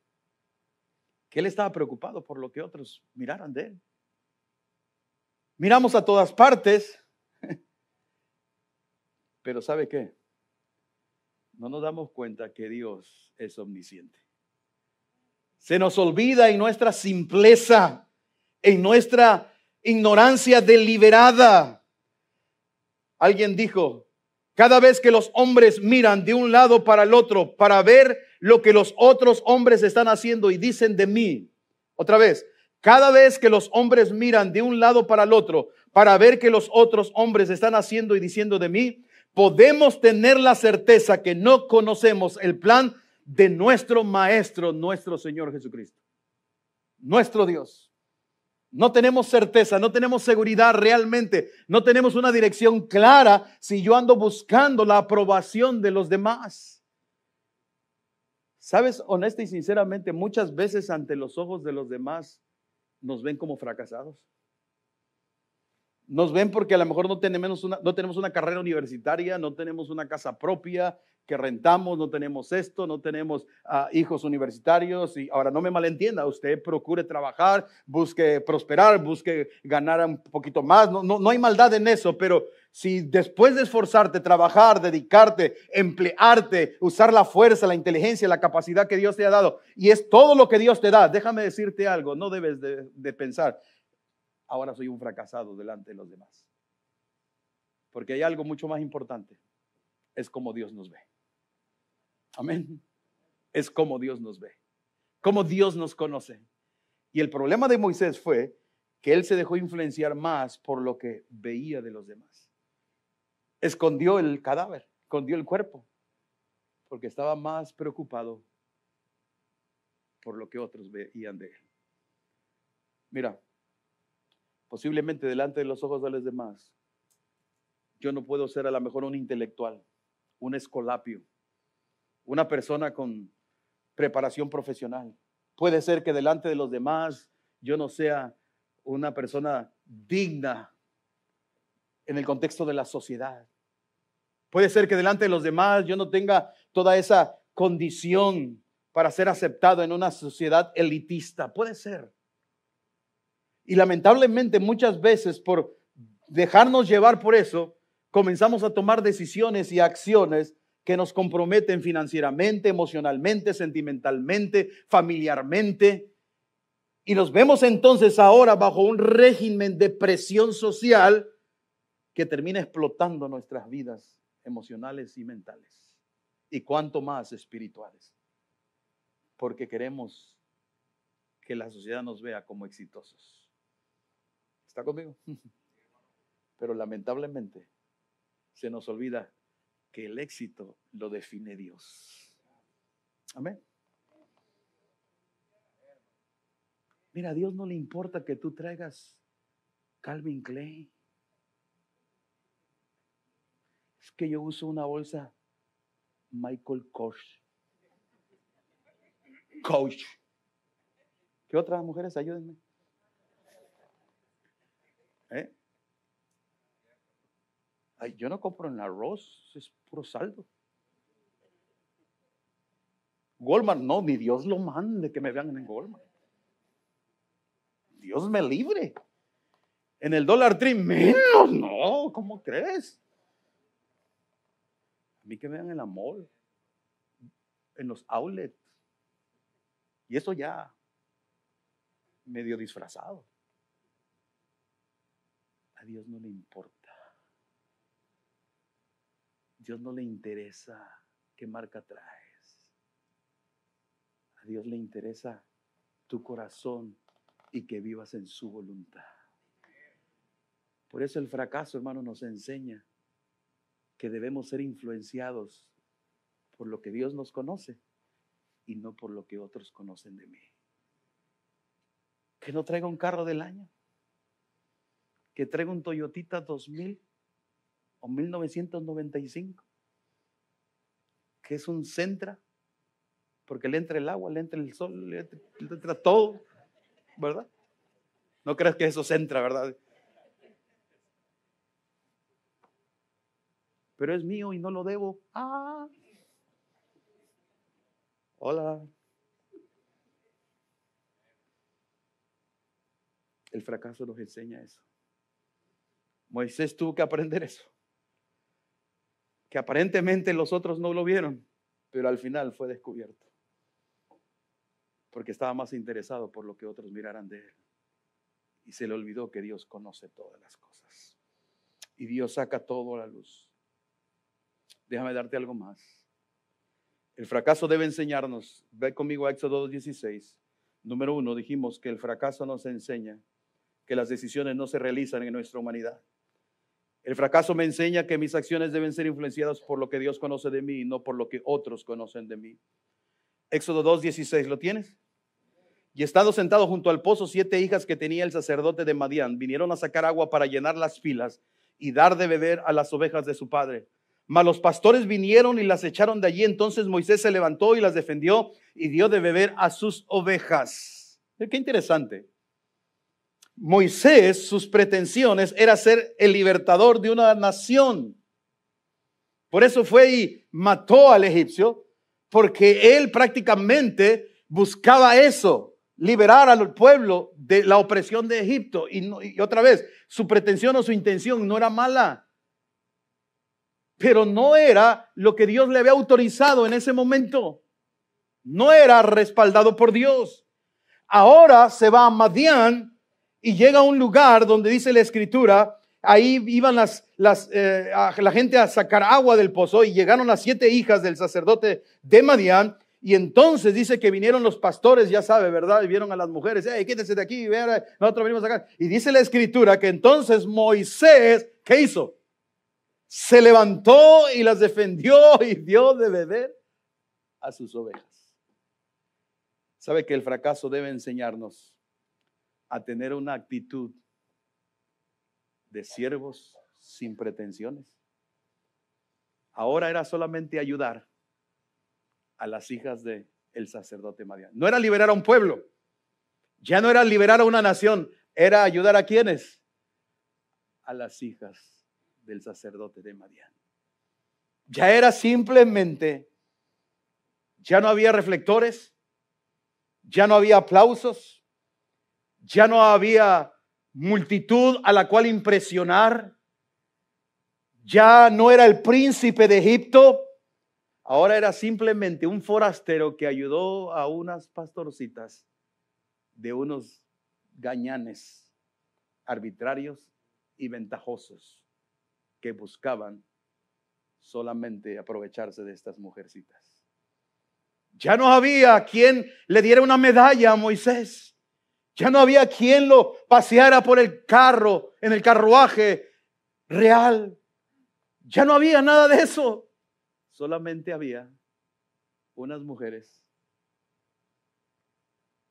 que él estaba preocupado por lo que otros miraran de él. Miramos a todas partes, pero ¿sabe qué? No nos damos cuenta que Dios es omnisciente. Se nos olvida en nuestra simpleza, en nuestra ignorancia deliberada. Alguien dijo, cada vez que los hombres miran de un lado para el otro para ver lo que los otros hombres están haciendo y dicen de mí. Otra vez, cada vez que los hombres miran de un lado para el otro para ver que los otros hombres están haciendo y diciendo de mí, podemos tener la certeza que no conocemos el plan de nuestro Maestro, nuestro Señor Jesucristo, nuestro Dios. No tenemos certeza, no tenemos seguridad realmente, no tenemos una dirección clara si yo ando buscando la aprobación de los demás. ¿Sabes? Honesta y sinceramente, muchas veces ante los ojos de los demás nos ven como fracasados. Nos ven porque a lo mejor no tenemos una carrera universitaria, no tenemos una casa propia que rentamos, no tenemos esto, no tenemos hijos universitarios. Y ahora no me malentienda, usted procure trabajar, busque prosperar, busque ganar un poquito más. No hay maldad en eso, pero si después de esforzarte, trabajar, dedicarte, emplearte, usar la fuerza, la inteligencia, la capacidad que Dios te ha dado, y es todo lo que Dios te da, déjame decirte algo, no debes de pensar, ahora soy un fracasado delante de los demás. Porque hay algo mucho más importante. Es como Dios nos ve. Amén. Es como Dios nos ve. Como Dios nos conoce. Y el problema de Moisés fue que él se dejó influenciar más por lo que veía de los demás. Escondió el cadáver, escondió el cuerpo, porque estaba más preocupado por lo que otros veían de él. Mira, posiblemente delante de los ojos de los demás, yo no puedo ser a lo mejor un intelectual, un escolapio, una persona con preparación profesional. Puede ser que delante de los demás yo no sea una persona digna en el contexto de la sociedad. Puede ser que delante de los demás yo no tenga toda esa condición para ser aceptado en una sociedad elitista. Puede ser. Y lamentablemente muchas veces por dejarnos llevar por eso, comenzamos a tomar decisiones y acciones que nos comprometen financieramente, emocionalmente, sentimentalmente, familiarmente. Y nos vemos entonces ahora bajo un régimen de presión social que termina explotando nuestras vidas emocionales y mentales. Y cuanto más espirituales. Porque queremos que la sociedad nos vea como exitosos. ¿Está conmigo? Pero lamentablemente se nos olvida que el éxito lo define Dios. Amén. Mira, a Dios no le importa que tú traigas Calvin Klein. Es que yo uso una bolsa Michael Kors. Coach. ¿Qué otras mujeres? Ayúdenme. Ay, yo no compro en la Ross, es puro saldo. Walmart, no, ni Dios lo mande que me vean en Walmart. Dios me libre. En el Dollar Tree, menos, no, ¿cómo crees? A mí que me vean en la mall, en los outlets. Y eso ya medio disfrazado. A Dios no le importa. Dios no le interesa qué marca traes. A Dios le interesa tu corazón y que vivas en su voluntad. Por eso el fracaso, hermano, nos enseña que debemos ser influenciados por lo que Dios nos conoce y no por lo que otros conocen de mí. Que no traiga un carro del año, que traiga un Toyotita 2000 o 1995, que es un Sentra, porque le entra el agua, le entra el sol, le entra todo, ¿verdad? No creas que eso Sentra, ¿verdad? Pero es mío y no lo debo. Ah, hola. El fracaso nos enseña eso. Moisés tuvo que aprender eso. Que aparentemente los otros no lo vieron, pero al final fue descubierto. Porque estaba más interesado por lo que otros miraran de él. Y se le olvidó que Dios conoce todas las cosas. Y Dios saca todo a la luz. Déjame darte algo más. El fracaso debe enseñarnos. Ve conmigo a Éxodo 2:16. Número 1, dijimos que el fracaso nos enseña que las decisiones no se realizan en nuestra humanidad. El fracaso me enseña que mis acciones deben ser influenciadas por lo que Dios conoce de mí y no por lo que otros conocen de mí. Éxodo 2:16, ¿lo tienes? Y estando sentado junto al pozo, 7 hijas que tenía el sacerdote de Madián vinieron a sacar agua para llenar las pilas y dar de beber a las ovejas de su padre. Mas los pastores vinieron y las echaron de allí. Entonces Moisés se levantó y las defendió y dio de beber a sus ovejas. Qué interesante. Moisés, sus pretensiones era ser el libertador de una nación. Por eso fue y mató al egipcio, porque él prácticamente buscaba eso, liberar al pueblo de la opresión de Egipto. Y otra vez, su pretensión o su intención no era mala, pero no era lo que Dios le había autorizado en ese momento. No era respaldado por Dios. Ahora se va a Madián y llega a un lugar donde dice la escritura, ahí iban la gente a sacar agua del pozo y llegaron las 7 hijas del sacerdote de Madián. Y entonces dice que vinieron los pastores, ya sabe, ¿verdad? Y vieron a las mujeres, quítense de aquí, vean, nosotros venimos acá. Y dice la escritura que entonces Moisés, ¿qué hizo? Se levantó y las defendió y dio de beber a sus ovejas. ¿Sabe que el fracaso debe enseñarnos a tener una actitud de siervos sin pretensiones? Ahora era solamente ayudar a las hijas del sacerdote Madián. No era liberar a un pueblo, ya no era liberar a una nación, era ayudar a quienes, a las hijas del sacerdote de Madián. Ya era simplemente, ya no había reflectores, ya no había aplausos, ya no había multitud a la cual impresionar, ya no era el príncipe de Egipto, ahora era simplemente un forastero que ayudó a unas pastorcitas de unos gañanes arbitrarios y ventajosos que buscaban solamente aprovecharse de estas mujercitas. Ya no había quien le diera una medalla a Moisés. Ya no había quien lo paseara por el carro, en el carruaje real. Ya no había nada de eso. Solamente había unas mujeres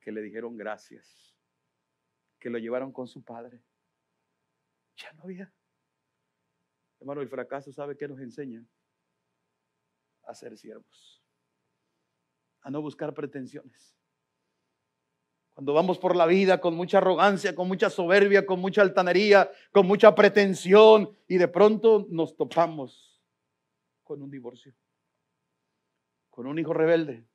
que le dijeron gracias, que lo llevaron con su padre. Ya no había. Hermano, el fracaso, ¿sabe qué nos enseña? A ser siervos, a no buscar pretensiones. Cuando vamos por la vida con mucha arrogancia, con mucha soberbia, con mucha altanería, con mucha pretensión, y de pronto nos topamos con un divorcio, con un hijo rebelde,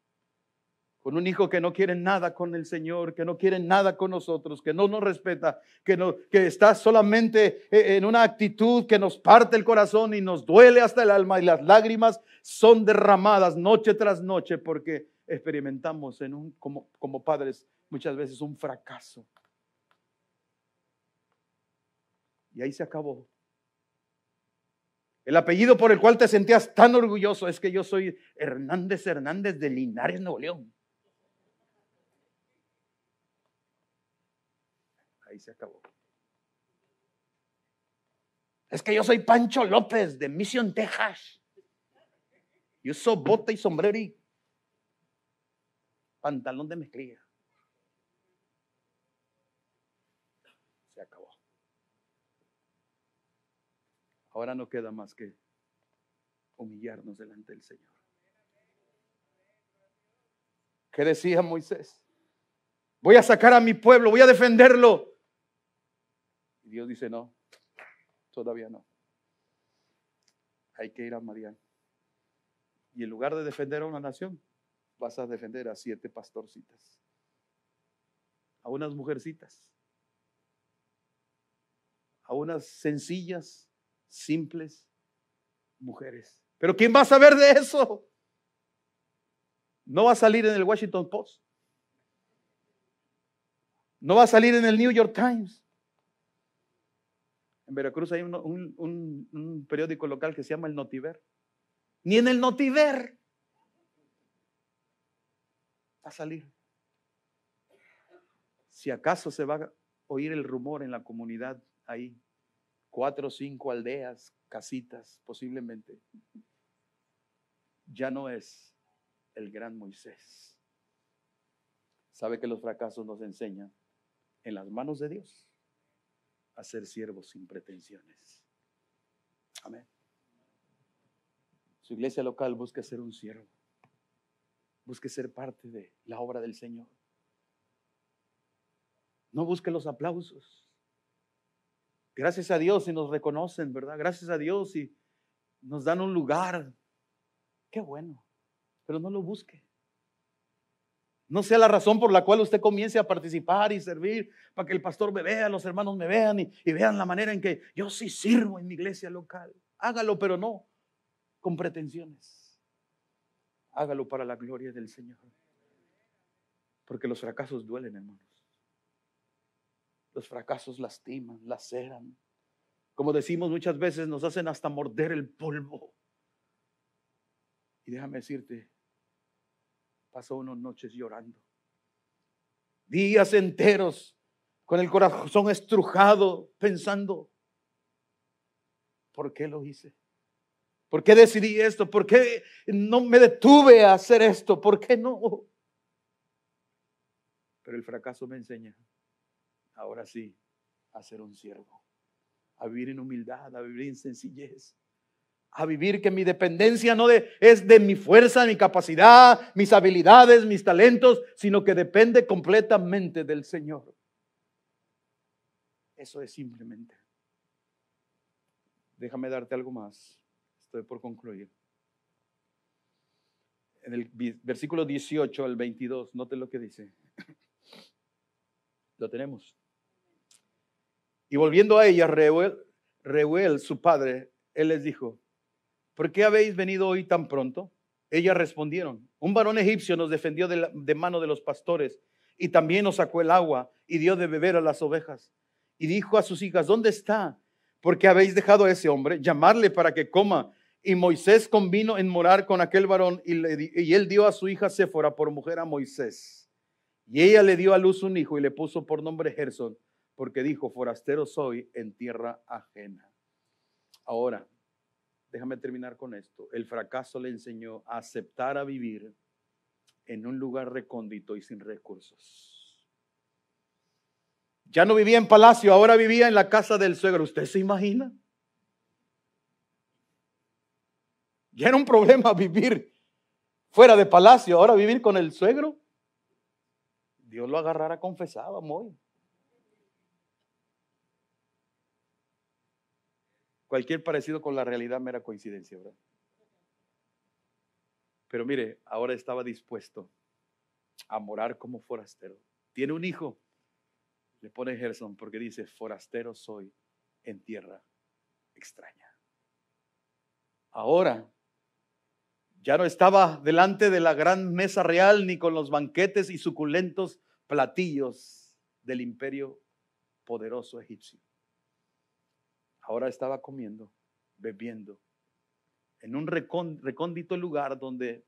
con un hijo que no quiere nada con el Señor, que no quiere nada con nosotros, que no nos respeta, que está solamente en una actitud que nos parte el corazón y nos duele hasta el alma, y las lágrimas son derramadas noche tras noche porque experimentamos como padres muchas veces un fracaso. Y ahí se acabó. El apellido por el cual te sentías tan orgulloso es que yo soy Hernández de Linares, Nuevo León. Ahí se acabó. Es que yo soy Pancho López de Mission, Texas. Yo uso bota y sombrero y pantalón de mezclilla. Se acabó. Ahora no queda más que humillarnos delante del Señor. ¿Qué decía Moisés? Voy a sacar a mi pueblo, voy a defenderlo. Y Dios dice, no, todavía no. Hay que ir a Madián. Y en lugar de defender a una nación, vas a defender a 7 pastorcitas, a unas mujercitas, a unas sencillas, simples mujeres. Pero ¿quién va a saber de eso? No va a salir en el Washington Post. No va a salir en el New York Times. En Veracruz hay un periódico local que se llama El Notiver. Ni en el Notiver va a salir. Si acaso se va a oír el rumor en la comunidad ahí, 4 o 5 aldeas, casitas, posiblemente. Ya no es el gran Moisés. Sabe que los fracasos nos enseñan en las manos de Dios a ser siervos sin pretensiones. Amén. Su iglesia local busca ser un siervo. Busque ser parte de la obra del Señor. No busque los aplausos. Gracias a Dios si nos reconocen, ¿verdad? Gracias a Dios si nos dan un lugar. Qué bueno. Pero no lo busque. No sea la razón por la cual usted comience a participar y servir, para que el pastor me vea, los hermanos me vean y vean la manera en que yo sí sirvo en mi iglesia local. Hágalo, pero no con pretensiones. Hágalo para la gloria del Señor. Porque los fracasos duelen, hermanos. Los fracasos lastiman, laceran. Como decimos muchas veces, nos hacen hasta morder el polvo. Y déjame decirte, pasó unas noches llorando. Días enteros con el corazón estrujado, pensando, ¿por qué lo hice? ¿Por qué decidí esto? ¿Por qué no me detuve a hacer esto? ¿Por qué no? Pero el fracaso me enseña, ahora sí, a ser un siervo, a vivir en humildad, a vivir en sencillez, a vivir que mi dependencia no es de mi fuerza, mi capacidad, mis habilidades, mis talentos, sino que depende completamente del Señor. Eso es simplemente. Déjame darte algo más. Estoy por concluir. En el versículo 18 al 22, note lo que dice. Lo tenemos. Y volviendo a ella, Reuel, su padre, él les dijo, ¿por qué habéis venido hoy tan pronto? Ellas respondieron, un varón egipcio nos defendió de mano de los pastores y también nos sacó el agua y dio de beber a las ovejas. Y dijo a sus hijas, ¿dónde está? Porque habéis dejado a ese hombre, llamarle para que coma. Y Moisés convino en morar con aquel varón y él dio a su hija Séfora por mujer a Moisés. Y ella le dio a luz un hijo y le puso por nombre Gersón, porque dijo, forastero soy en tierra ajena. Ahora, déjame terminar con esto. El fracaso le enseñó a aceptar a vivir en un lugar recóndito y sin recursos. Ya no vivía en palacio, ahora vivía en la casa del suegro. ¿Usted se imagina? Ya era un problema vivir fuera de palacio, ahora vivir con el suegro. Dios lo agarrara confesado, muy. Cualquier parecido con la realidad mera coincidencia, ¿verdad? Pero mire, ahora estaba dispuesto a morar como forastero. Tiene un hijo, le pone Gersón porque dice, forastero soy en tierra extraña. Ahora ya no estaba delante de la gran mesa real ni con los banquetes y suculentos platillos del imperio poderoso egipcio. Ahora estaba comiendo, bebiendo en un recóndito lugar donde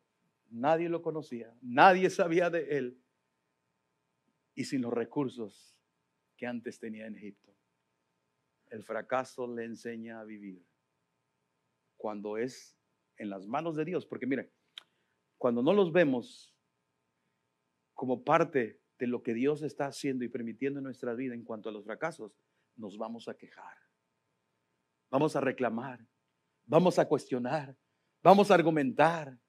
nadie lo conocía, nadie sabía de él y sin los recursos que antes tenía en Egipto. El fracaso le enseña a vivir cuando es en las manos de Dios, porque mire, cuando no los vemos como parte de lo que Dios está haciendo y permitiendo en nuestra vida en cuanto a los fracasos, nos vamos a quejar, vamos a reclamar, vamos a cuestionar, vamos a argumentar,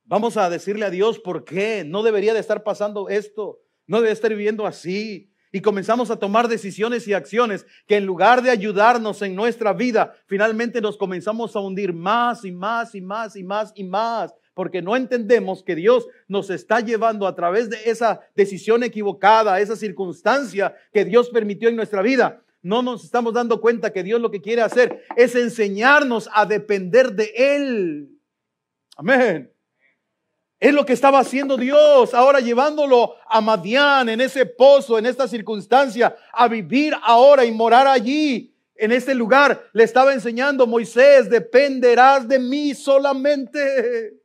vamos a decirle a Dios por qué no debería de estar pasando esto, no debe estar viviendo así. Y comenzamos a tomar decisiones y acciones que en lugar de ayudarnos en nuestra vida, finalmente nos comenzamos a hundir más y más y más y más y más, porque no entendemos que Dios nos está llevando a través de esa decisión equivocada, esa circunstancia que Dios permitió en nuestra vida. No nos estamos dando cuenta que Dios lo que quiere hacer es enseñarnos a depender de Él. Amén. Es lo que estaba haciendo Dios, ahora llevándolo a Madián, en ese pozo, en esta circunstancia, a vivir ahora y morar allí, en este lugar. Le estaba enseñando: Moisés, dependerás de mí solamente.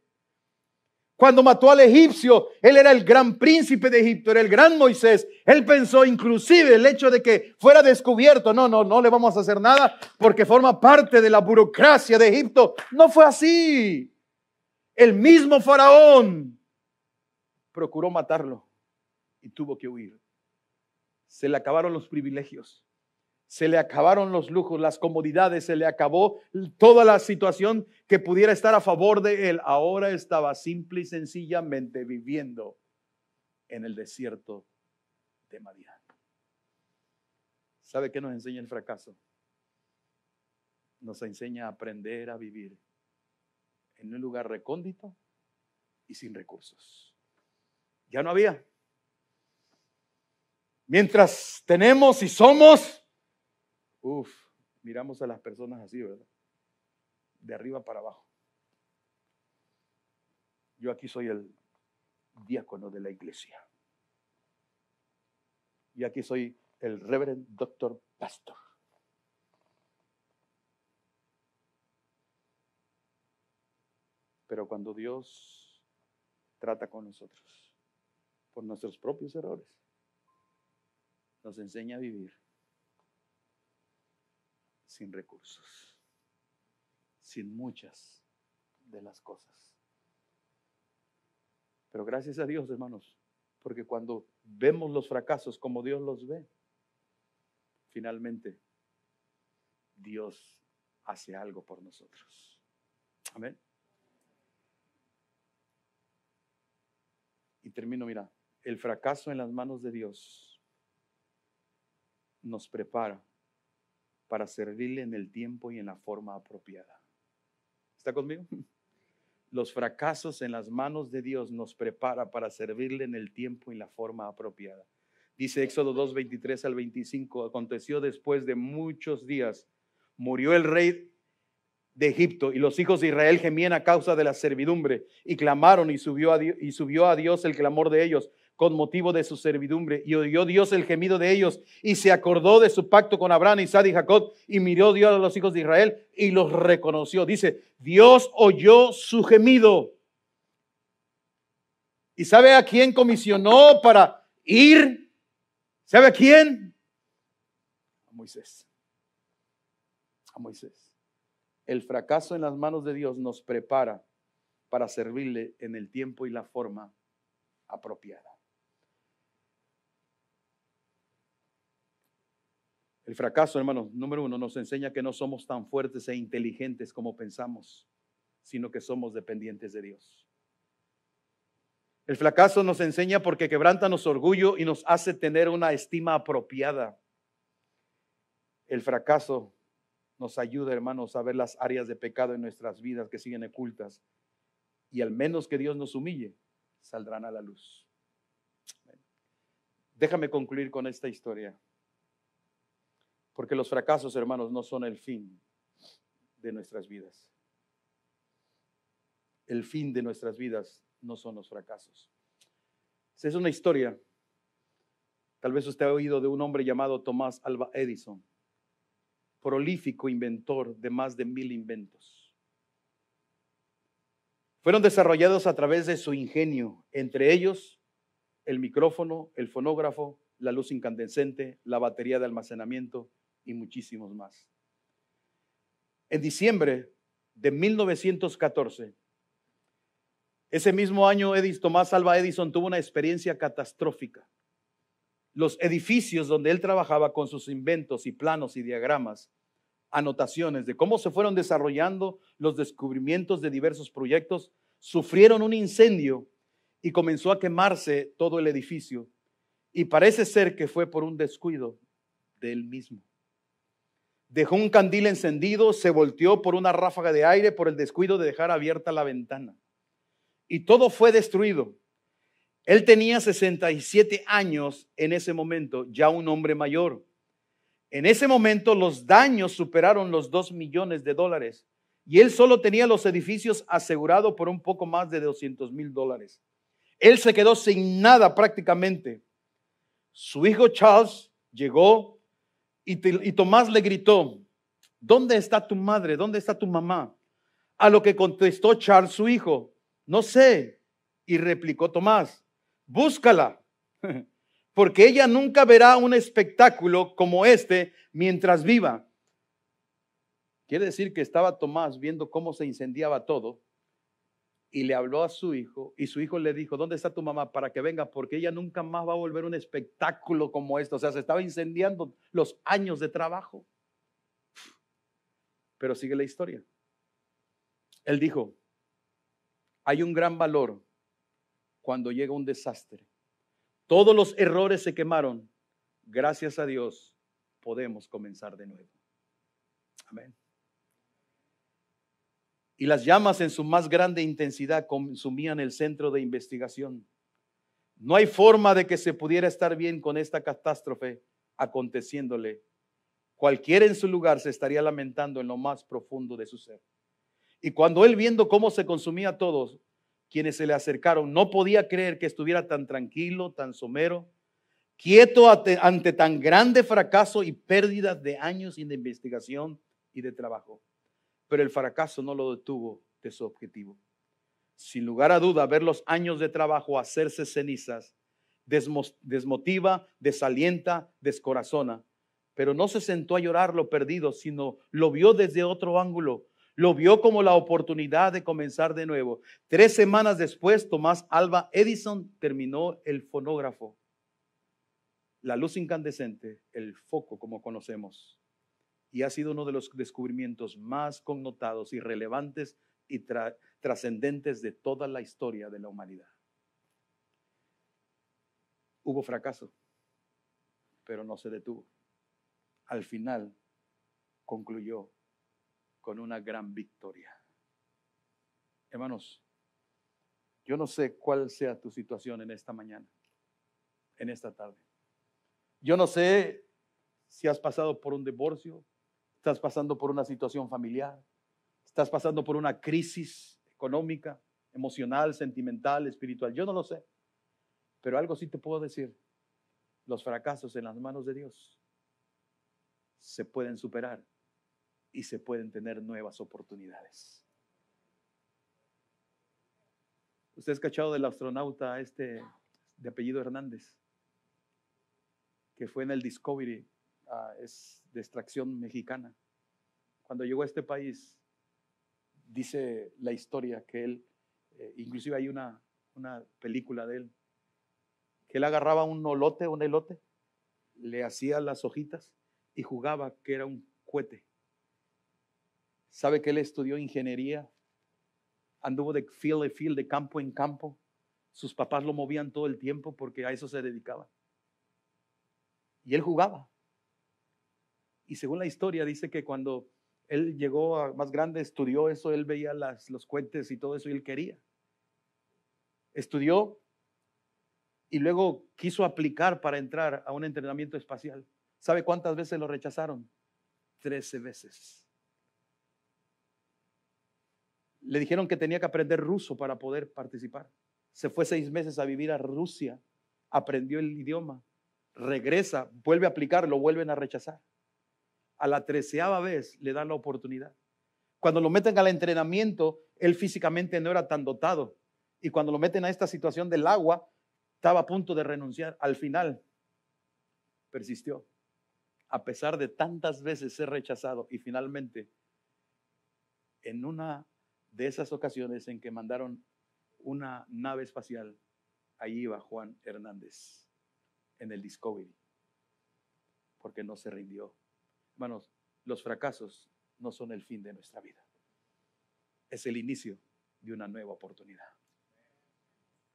Cuando mató al egipcio, él era el gran príncipe de Egipto, era el gran Moisés. Él pensó inclusive el hecho de que fuera descubierto. No le vamos a hacer nada porque forma parte de la burocracia de Egipto. No fue así. El mismo faraón procuró matarlo y tuvo que huir. Se le acabaron los privilegios, se le acabaron los lujos, las comodidades, se le acabó toda la situación que pudiera estar a favor de él. Ahora estaba simple y sencillamente viviendo en el desierto de Madián. ¿Sabe qué nos enseña el fracaso? Nos enseña a aprender a vivir en un lugar recóndito y sin recursos. Ya no había. Mientras tenemos y somos, miramos a las personas así, ¿verdad? De arriba para abajo. Yo aquí soy el diácono de la iglesia. Y aquí soy el reverend doctor pastor. Pero cuando Dios trata con nosotros por nuestros propios errores, nos enseña a vivir sin recursos, sin muchas de las cosas. Pero gracias a Dios, hermanos, porque cuando vemos los fracasos como Dios los ve, finalmente Dios hace algo por nosotros. Amén. Y termino, mira, el fracaso en las manos de Dios nos prepara para servirle en el tiempo y en la forma apropiada. ¿Está conmigo? Los fracasos en las manos de Dios nos prepara para servirle en el tiempo y la forma apropiada. Dice Éxodo 2, 23 al 25, aconteció después de muchos días, murió el rey de Egipto y los hijos de Israel gemían a causa de la servidumbre y clamaron y subió a Dios el clamor de ellos con motivo de su servidumbre y oyó Dios el gemido de ellos y se acordó de su pacto con Abraham, Isaac y Jacob y miró Dios a los hijos de Israel y los reconoció. Dice, Dios oyó su gemido. ¿Y sabe a quién comisionó para ir? ¿Sabe a quién? A Moisés. A Moisés. El fracaso en las manos de Dios nos prepara para servirle en el tiempo y la forma apropiada. El fracaso, hermanos, número uno, nos enseña que no somos tan fuertes e inteligentes como pensamos, sino que somos dependientes de Dios. El fracaso nos enseña porque quebranta nuestro orgullo y nos hace tener una estima apropiada. El fracaso nos ayuda, hermanos, a ver las áreas de pecado en nuestras vidas que siguen ocultas. Y al menos que Dios nos humille, saldrán a la luz. Déjame concluir con esta historia. Porque los fracasos, hermanos, no son el fin de nuestras vidas. El fin de nuestras vidas no son los fracasos. Esa es una historia. Tal vez usted ha oído de un hombre llamado Thomas Alva Edison, prolífico inventor de más de 1000 inventos. fueron desarrollados a través de su ingenio, entre ellos el micrófono, el fonógrafo, la luz incandescente, la batería de almacenamiento y muchísimos más. En diciembre de 1914, ese mismo año, Tomás Alva Edison tuvo una experiencia catastrófica. Los edificios donde él trabajaba con sus inventos y planos y diagramas, anotaciones de cómo se fueron desarrollando los descubrimientos de diversos proyectos, sufrieron un incendio y comenzó a quemarse todo el edificio. Y parece ser que fue por un descuido de él mismo. Dejó un candil encendido, se volteó por una ráfaga de aire por el descuido de dejar abierta la ventana. Y todo fue destruido. Él tenía 67 años en ese momento, ya un hombre mayor. En ese momento los daños superaron los $2 millones y él solo tenía los edificios asegurados por un poco más de $200,000. Él se quedó sin nada prácticamente. Su hijo Charles llegó y Tomás le gritó: ¿dónde está tu madre? ¿Dónde está tu mamá? A lo que contestó Charles, su hijo: no sé. Y replicó Tomás: búscala, porque ella nunca verá un espectáculo como este mientras viva. Quiere decir que estaba Tomás viendo cómo se incendiaba todo y le habló a su hijo y su hijo le dijo: ¿dónde está tu mamá? Para que venga, porque ella nunca más va a volver un espectáculo como esto. O sea, se estaba incendiando los años de trabajo. Pero sigue la historia. Él dijo: hay un gran valor cuando llega un desastre. Todos los errores se quemaron. Gracias a Dios podemos comenzar de nuevo. Amén. Y las llamas en su más grande intensidad consumían el centro de investigación. No hay forma de que se pudiera estar bien con esta catástrofe aconteciéndole. Cualquiera en su lugar se estaría lamentando en lo más profundo de su ser. Y cuando él, viendo cómo se consumía a todos quienes se le acercaron, no podía creer que estuviera tan tranquilo, tan somero, quieto ante tan grande fracaso y pérdida de años de investigación y de trabajo. Pero el fracaso no lo detuvo de su objetivo. Sin lugar a duda, ver los años de trabajo hacerse cenizas desmotiva, desalienta, descorazona. Pero no se sentó a llorar lo perdido, sino lo vio desde otro ángulo. Lo vio como la oportunidad de comenzar de nuevo. 3 semanas después, Tomás Alva Edison terminó el fonógrafo, la luz incandescente, el foco como conocemos. Y ha sido uno de los descubrimientos más connotados y relevantes y trascendentes de toda la historia de la humanidad. Hubo fracaso, pero no se detuvo. Al final concluyó con una gran victoria. Hermanos, yo no sé cuál sea tu situación en esta mañana, en esta tarde. Yo no sé si has pasado por un divorcio, estás pasando por una situación familiar, estás pasando por una crisis económica, emocional, sentimental, espiritual. Yo no lo sé, pero algo sí te puedo decir: los fracasos en las manos de Dios se pueden superar y se pueden tener nuevas oportunidades. ¿Usted ha escuchado del astronauta de apellido Hernández, que fue en el Discovery? Es de extracción mexicana. Cuando llegó a este país, dice la historia que él, inclusive hay una película de él, que él agarraba un elote, le hacía las hojitas y jugaba que era un cohete. ¿Sabe que él estudió ingeniería? Anduvo de field a field, de campo en campo. Sus papás lo movían todo el tiempo porque a eso se dedicaba. Y él jugaba. Y según la historia dice que cuando él llegó a más grande, estudió eso, él veía los cohetes y todo eso y él quería. Estudió y luego quiso aplicar para entrar a un entrenamiento espacial. ¿Sabe cuántas veces lo rechazaron? 13 veces. Le dijeron que tenía que aprender ruso para poder participar. Se fue 6 meses a vivir a Rusia, aprendió el idioma, regresa, vuelve a aplicar, lo vuelven a rechazar. A la 13ª vez le dan la oportunidad. Cuando lo meten al entrenamiento, él físicamente no era tan dotado. Y cuando lo meten a esta situación del agua, estaba a punto de renunciar. Al final, persistió, a pesar de tantas veces ser rechazado. Y finalmente, en una de esas ocasiones en que mandaron una nave espacial, ahí iba Juan Hernández en el Discovery, porque no se rindió. Hermanos, los fracasos no son el fin de nuestra vida, es el inicio de una nueva oportunidad.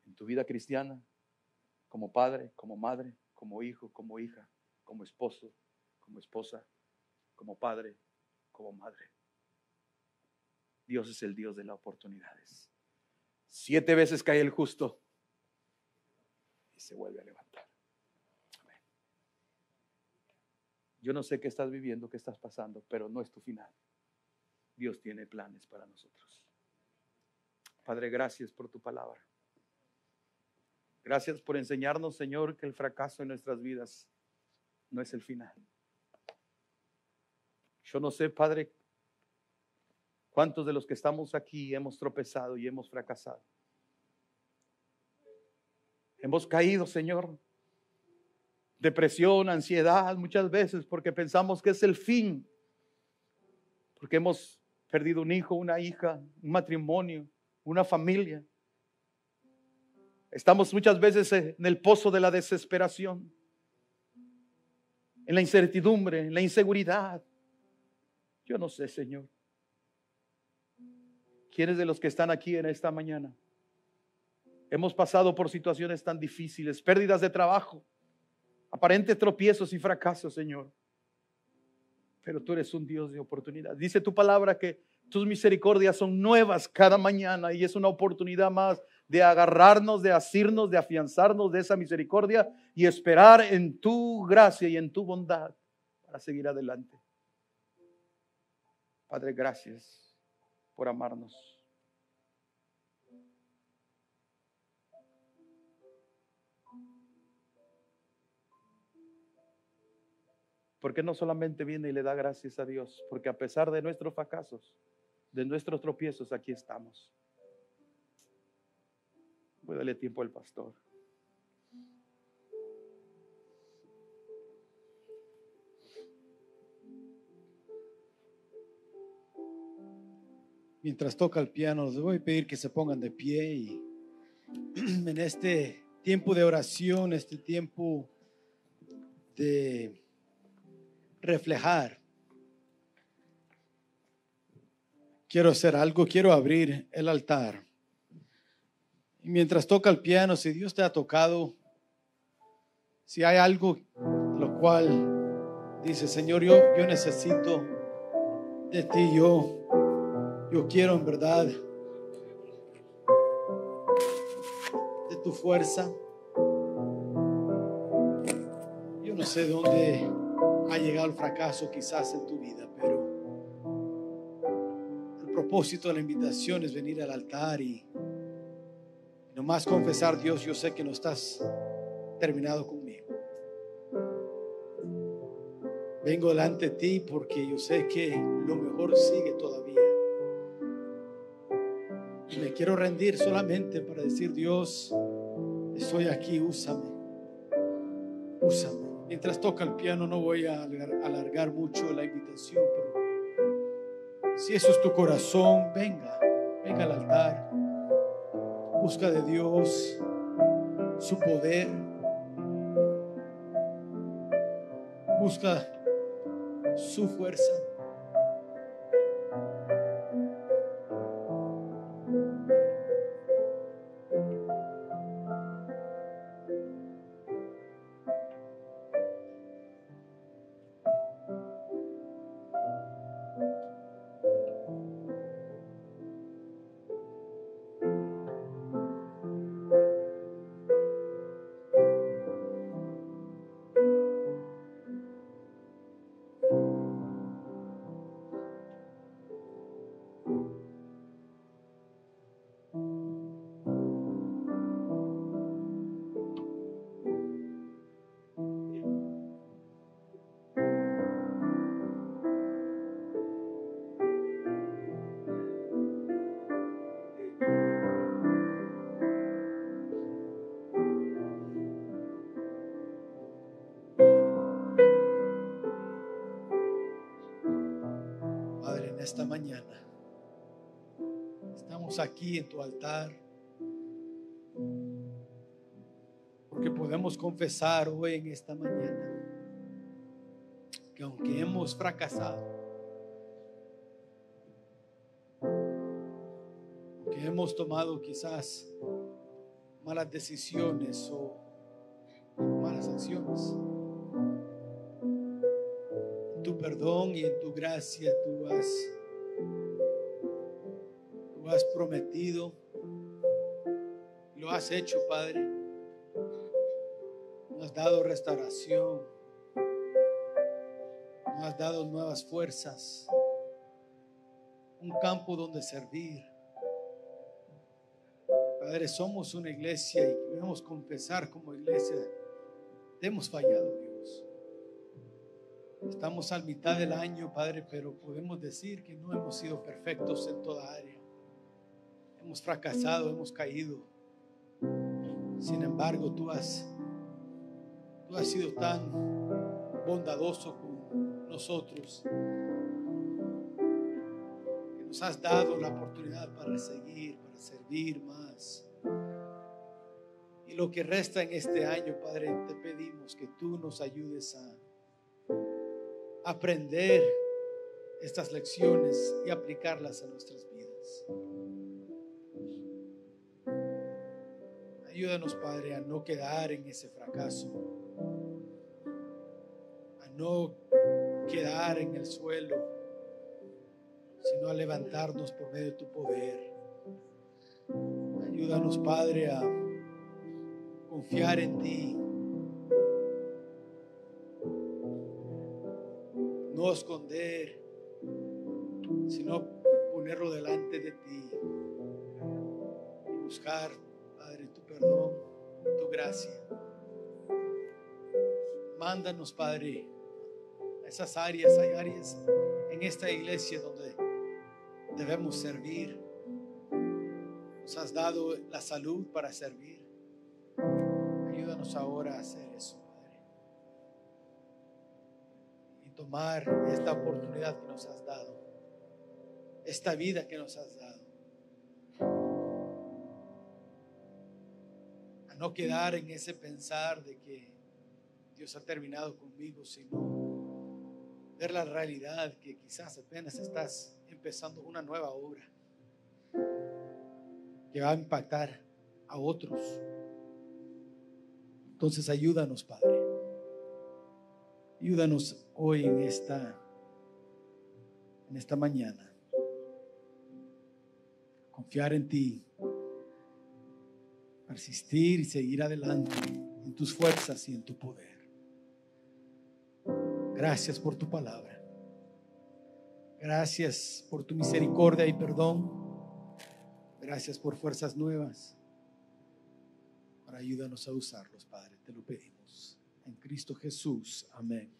En tu vida cristiana, como padre, como madre, como hijo, como hija, como esposo, como esposa, como padre, como madre. Dios es el Dios de las oportunidades. 7 veces cae el justo y se vuelve a levantar. Amén. Yo no sé qué estás viviendo, qué estás pasando, pero no es tu final. Dios tiene planes para nosotros. Padre, gracias por tu palabra. Gracias por enseñarnos, Señor, que el fracaso en nuestras vidas no es el final. Yo no sé, Padre, cuántos de los que estamos aquí hemos tropezado y hemos fracasado. Hemos caído, Señor, depresión, ansiedad muchas veces porque pensamos que es el fin, porque hemos perdido un hijo, una hija, un matrimonio, una familia. Estamos muchas veces en el pozo de la desesperación, en la incertidumbre, en la inseguridad. Yo no sé, Señor, ¿quiénes de los que están aquí en esta mañana hemos pasado por situaciones tan difíciles, pérdidas de trabajo, aparentes tropiezos y fracasos, Señor? Pero tú eres un Dios de oportunidad. Dice tu palabra que tus misericordias son nuevas cada mañana y es una oportunidad más de agarrarnos, de asirnos, de afianzarnos de esa misericordia y esperar en tu gracia y en tu bondad para seguir adelante. Padre, gracias por amarnos. Porque no solamente viene y le da gracias a Dios, porque a pesar de nuestros fracasos, de nuestros tropiezos, aquí estamos. Voy a darle tiempo al pastor. Mientras toca el piano, les voy a pedir que se pongan de pie y en este tiempo de oración, este tiempo de reflejar, quiero hacer algo, quiero abrir el altar. Y mientras toca el piano, si Dios te ha tocado, si hay algo lo cual dice, Señor, yo necesito de ti, yo quiero en verdad de tu fuerza. Yo no sé dónde ha llegado el fracaso quizás en tu vida, pero el propósito de la invitación es venir al altar y nomás confesar, Dios, yo sé que no estás terminado conmigo. Vengo delante de ti porque yo sé que lo mejor sigue todavía. Y me quiero rendir solamente para decir, Dios, estoy aquí, úsame. Úsame. Mientras toca el piano no voy a alargar mucho la invitación, pero si eso es tu corazón, venga al altar. Busca de Dios su poder. Busca su fuerza. esta mañana. Estamos aquí en tu altar porque podemos confesar hoy en esta mañana que aunque hemos fracasado, que hemos tomado quizás malas decisiones o malas acciones, en tu perdón y en tu gracia tú has prometido, lo has hecho, Padre. Nos has dado restauración, nos has dado nuevas fuerzas, un campo donde servir. Padre, somos una iglesia y debemos confesar como iglesia, te hemos fallado, Dios. Estamos a mitad del año, Padre, pero podemos decir que no hemos sido perfectos en toda área. Hemos fracasado, hemos caído. Sin embargo, tú has sido tan bondadoso con nosotros que nos has dado la oportunidad para seguir, para servir más. Y lo que resta en este año, Padre, te pedimos que tú nos ayudes a aprender estas lecciones y aplicarlas a nuestras vidas. Ayúdanos, Padre, a no quedar en ese fracaso, a no quedar en el suelo, sino a levantarnos por medio de tu poder. Ayúdanos, Padre, a confiar en ti, no esconder, sino ponerlo delante de ti y buscar, Padre, tu perdón y tu gracia. Mándanos, Padre, a esas áreas. Hay áreas en esta iglesia donde debemos servir. Nos has dado la salud para servir. Ayúdanos ahora a hacer eso, Padre, y tomar esta oportunidad que nos has dado, esta vida que nos has dado, a no quedar en ese pensar de que Dios ha terminado conmigo, sino ver la realidad que quizás apenas estás empezando una nueva obra que va a impactar a otros. Entonces ayúdanos, Padre. Ayúdanos hoy en esta mañana. Confiar en ti, persistir y seguir adelante en tus fuerzas y en tu poder. Gracias por tu palabra. Gracias por tu misericordia y perdón. Gracias por fuerzas nuevas. Ahora ayúdanos a usarlos, Padre. Te lo pedimos. En Cristo Jesús. Amén.